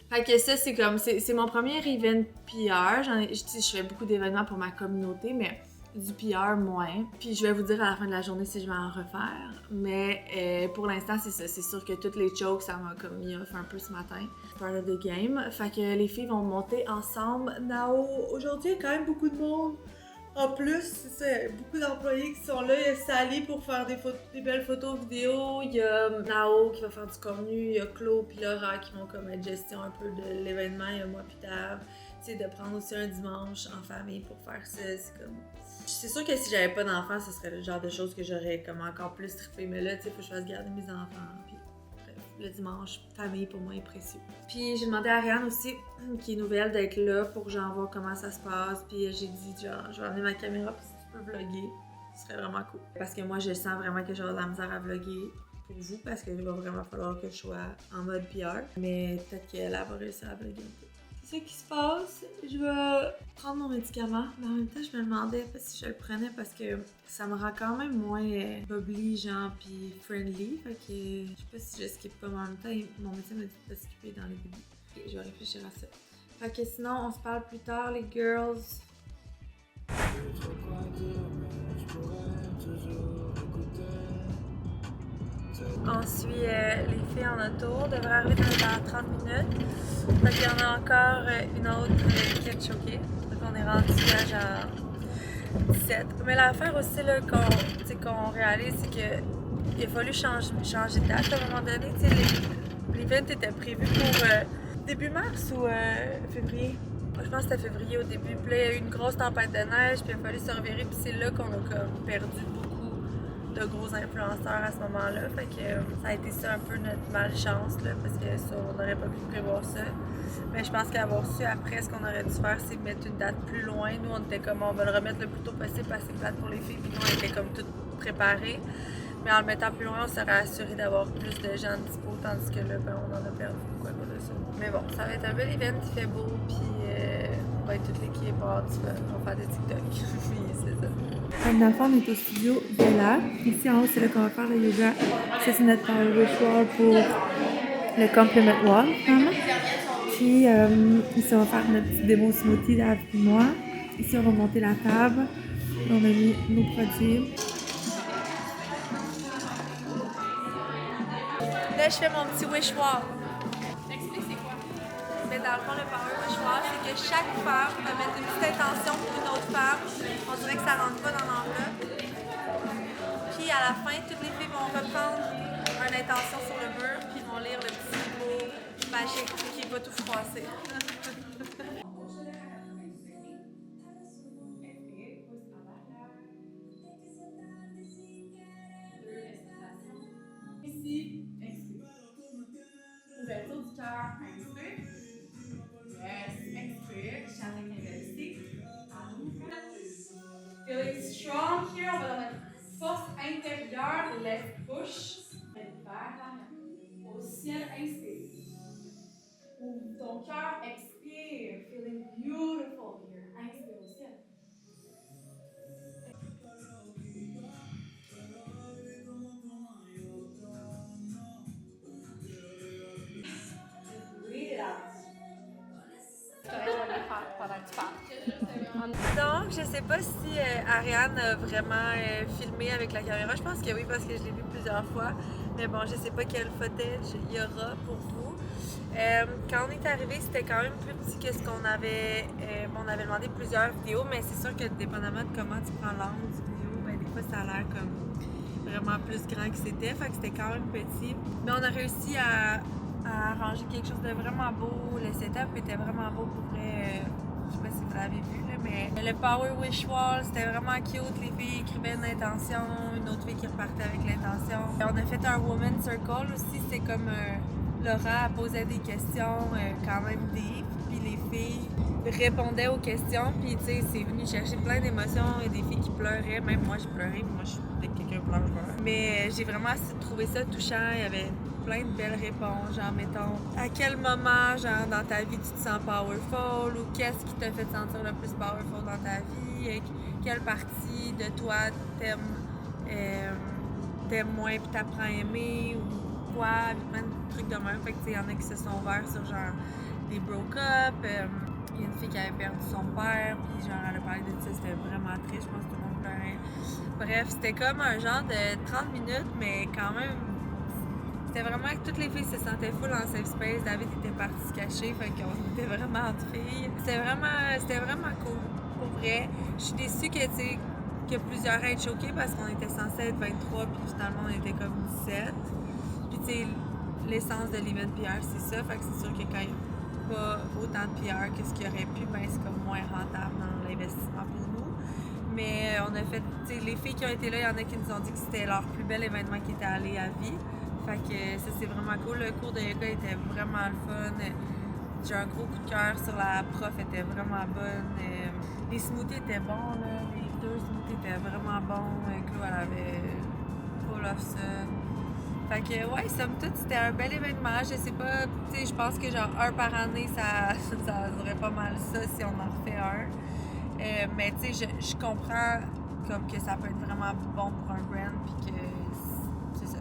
Fait que ça, c'est comme, c'est mon premier event PR, je fais beaucoup d'événements pour ma communauté, mais du PR moins. Puis je vais vous dire à la fin de la journée si je vais en refaire. Mais pour l'instant, c'est ça. C'est sûr que toutes les jokes, ça m'a comme mis off un peu ce matin. Part of the game. Fait que les filles vont monter ensemble. Nao, aujourd'hui, il y a quand même beaucoup de monde. En plus, c'est ça, il y a beaucoup d'employés qui sont là. Il y a Sally pour faire des belles photos vidéo. Il y a Nao qui va faire du contenu. Il y a Claude puis Laura qui vont comme être gestion un peu de l'événement. Il y a moi puis Tab. Tu sais, de prendre aussi un dimanche en famille pour faire ça. C'est comme... C'est sûr que si j'avais pas d'enfants, ce serait le genre de choses que j'aurais comme encore plus trippé. Mais là, tu sais, faut que je fasse garder mes enfants. Puis, bref, le dimanche, famille pour moi est précieux. Puis j'ai demandé à Ariane aussi, qui est nouvelle, d'être là pour que j'en vois comment ça se passe. Puis j'ai dit, genre, je vais amener ma caméra, puis si tu peux vlogger, ce serait vraiment cool. Parce que moi, je sens vraiment que j'aurai de la misère à vlogger pour vous, parce qu'il va vraiment falloir que je sois en mode PR. Mais peut-être qu'elle va réussir à vlogger un peu. C'est ce qui se passe. Je vais prendre mon médicament, mais en même temps, je me demandais si je le prenais parce que ça me rend quand même moins obligeant puis friendly. Fait que je sais pas si je skip pas, mais en même temps, mon médecin m'a dit de pas skipper dans les débuts. Okay, je vais réfléchir à ça. Fait que sinon, on se parle plus tard, les girls. On suit les filles en auto, on devrait arriver dans 30 minutes. Fait qu'il y en a encore une autre qui est choquée. Donc on est rendu à genre 17. Mais l'affaire aussi là, qu'on réalise, c'est qu'il a fallu changer de date à un moment donné. L'event était prévu pour début mars ou février. Je pense que c'était février au début. Puis là, il y a eu une grosse tempête de neige, puis il a fallu se revirer. Puis c'est là qu'on a comme perdu beaucoup de gros influenceurs à ce moment-là. Fait que ça a été ça un peu notre malchance, là, parce que ça, on n'aurait pas pu prévoir ça. Mais je pense qu'avoir su après, ce qu'on aurait dû faire, c'est mettre une date plus loin. Nous, on était comme, on va le remettre le plus tôt possible parce que c'est une date pour les filles, puis nous, on était comme toutes préparées. Mais en le mettant plus loin, on serait assuré d'avoir plus de gens dispo, tandis que là, ben, on en a perdu beaucoup à cause de ça. Mais bon, ça va être un bel event, il fait beau, puis on va être toute l'équipe, on va faire des TikTok, puis c'est ça. Dans le fond, on est au studio Bella. Ici en haut, c'est là qu'on va faire le yoga. Ça, c'est notre power ritual pour le compliment wall, vraiment. Puis ici, on va faire notre petite démo smoothie d'Ave et moi. Ici, on va monter la table. On a mis nos produits. là, je fais mon petit wish wall. Explique c'est quoi? Mais dans le fond, le power wish wall, c'est que chaque femme va mettre une petite intention pour une autre femme. On dirait que ça rentre pas dans l'enveloppe. Puis à la fin, toutes les filles vont reprendre une intention sur le mur, puis vont lire le petit mot magique qui va tout froisser. Ici, expire. Ouverture du cœur, inspire. Yes, expire. Chante avec intensité. Feeling strong here, on va dans notre force intérieure, left push. Vers l'arrière. Au ciel, inspire. Ouvre ton cœur, expire. Feeling beautiful here. Inspire au ciel. Breathe it out. Donc, je sais pas si Ariane a vraiment filmé avec la caméra. Je pense que oui, parce que je l'ai vu plusieurs fois. Mais bon, je sais pas quel footage il y aura pour vous. Quand on est arrivé, c'était quand même plus petit que ce qu'on avait. On avait demandé plusieurs vidéos, mais c'est sûr que dépendamment de comment tu prends l'angle du vidéo, ben, des fois ça a l'air comme vraiment plus grand que c'était. Fait que c'était quand même petit. Mais on a réussi à arranger quelque chose de vraiment beau. Le setup était vraiment beau pour vrai. Je sais pas si vous l'avez vu, là, mais le Power Wish Wall, c'était vraiment cute. Les filles écrivaient une intention, une autre fille qui repartait avec l'intention. On a fait un Woman Circle aussi. C'est comme Laura posait des questions quand même deep, puis les filles répondaient aux questions. Puis tu sais, c'est venu chercher plein d'émotions. Il y a des filles qui pleuraient. Même moi, j'ai pleuré. Moi, je suis dès que quelqu'un pleure, je pleure. Mais j'ai vraiment trouvé ça touchant. Il y avait plein de belles réponses, genre mettons à quel moment genre dans ta vie tu te sens powerful ou qu'est-ce qui t'a fait sentir le plus powerful dans ta vie, quelle partie de toi t'aimes moins puis t'apprends à aimer ou quoi, plein de trucs de même. Fait que tu sais, y en a qui se sont ouverts sur genre des broke-up, il y a une fille qui avait perdu son père puis genre elle a parlé de ça, c'était vraiment triste, je pense que tout le monde pleurait. Bref, c'était comme un genre de 30 minutes mais quand même c'était vraiment que toutes les filles se sentaient full en safe space. David était parti se cacher, fait qu'on était vraiment entre filles. C'était vraiment cool, pour vrai. Je suis déçue que plusieurs aient été choqués parce qu'on était censé être 23 puis finalement on était comme 17. Puis tu sais, l'essence de l'event PR c'est ça, fait que c'est sûr que quand il n'y a pas autant de PR que ce qu'il y aurait pu, ben c'est comme moins rentable dans l'investissement pour nous. Mais on a fait, tu sais, les filles qui ont été là, il y en a qui nous ont dit que c'était leur plus bel événement qui était allé à vie. Fait que ça c'est vraiment cool. Le cours de yoga était vraiment le fun. J'ai un gros coup de cœur sur la prof, elle était vraiment bonne. Les smoothies étaient bons, là. Les 2 smoothies étaient vraiment bons. Chloé, elle avait full of ça. Fait que ouais, somme toute, c'était un bel événement. Je sais pas, tu sais, je pense que genre un par année, ça serait pas mal ça si on en refait un. Mais tu sais, je comprends comme que ça peut être vraiment bon pour un brand puis que c'est ça.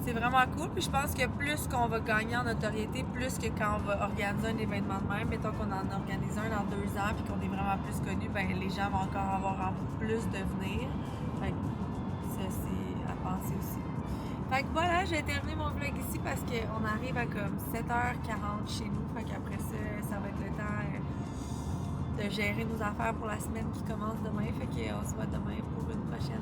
C'est vraiment cool, puis je pense que plus qu'on va gagner en notoriété, plus que quand on va organiser un événement de même, mettons qu'on en organise un dans 2 ans, puis qu'on est vraiment plus connu, ben les gens vont encore avoir plus de venir. Fait que ça, c'est à penser aussi. Fait que voilà, je vais terminer mon vlog ici parce qu'on arrive à comme 7h40 chez nous, fait qu'après ça va être le temps de gérer nos affaires pour la semaine qui commence demain, fait qu'on se voit demain pour une prochaine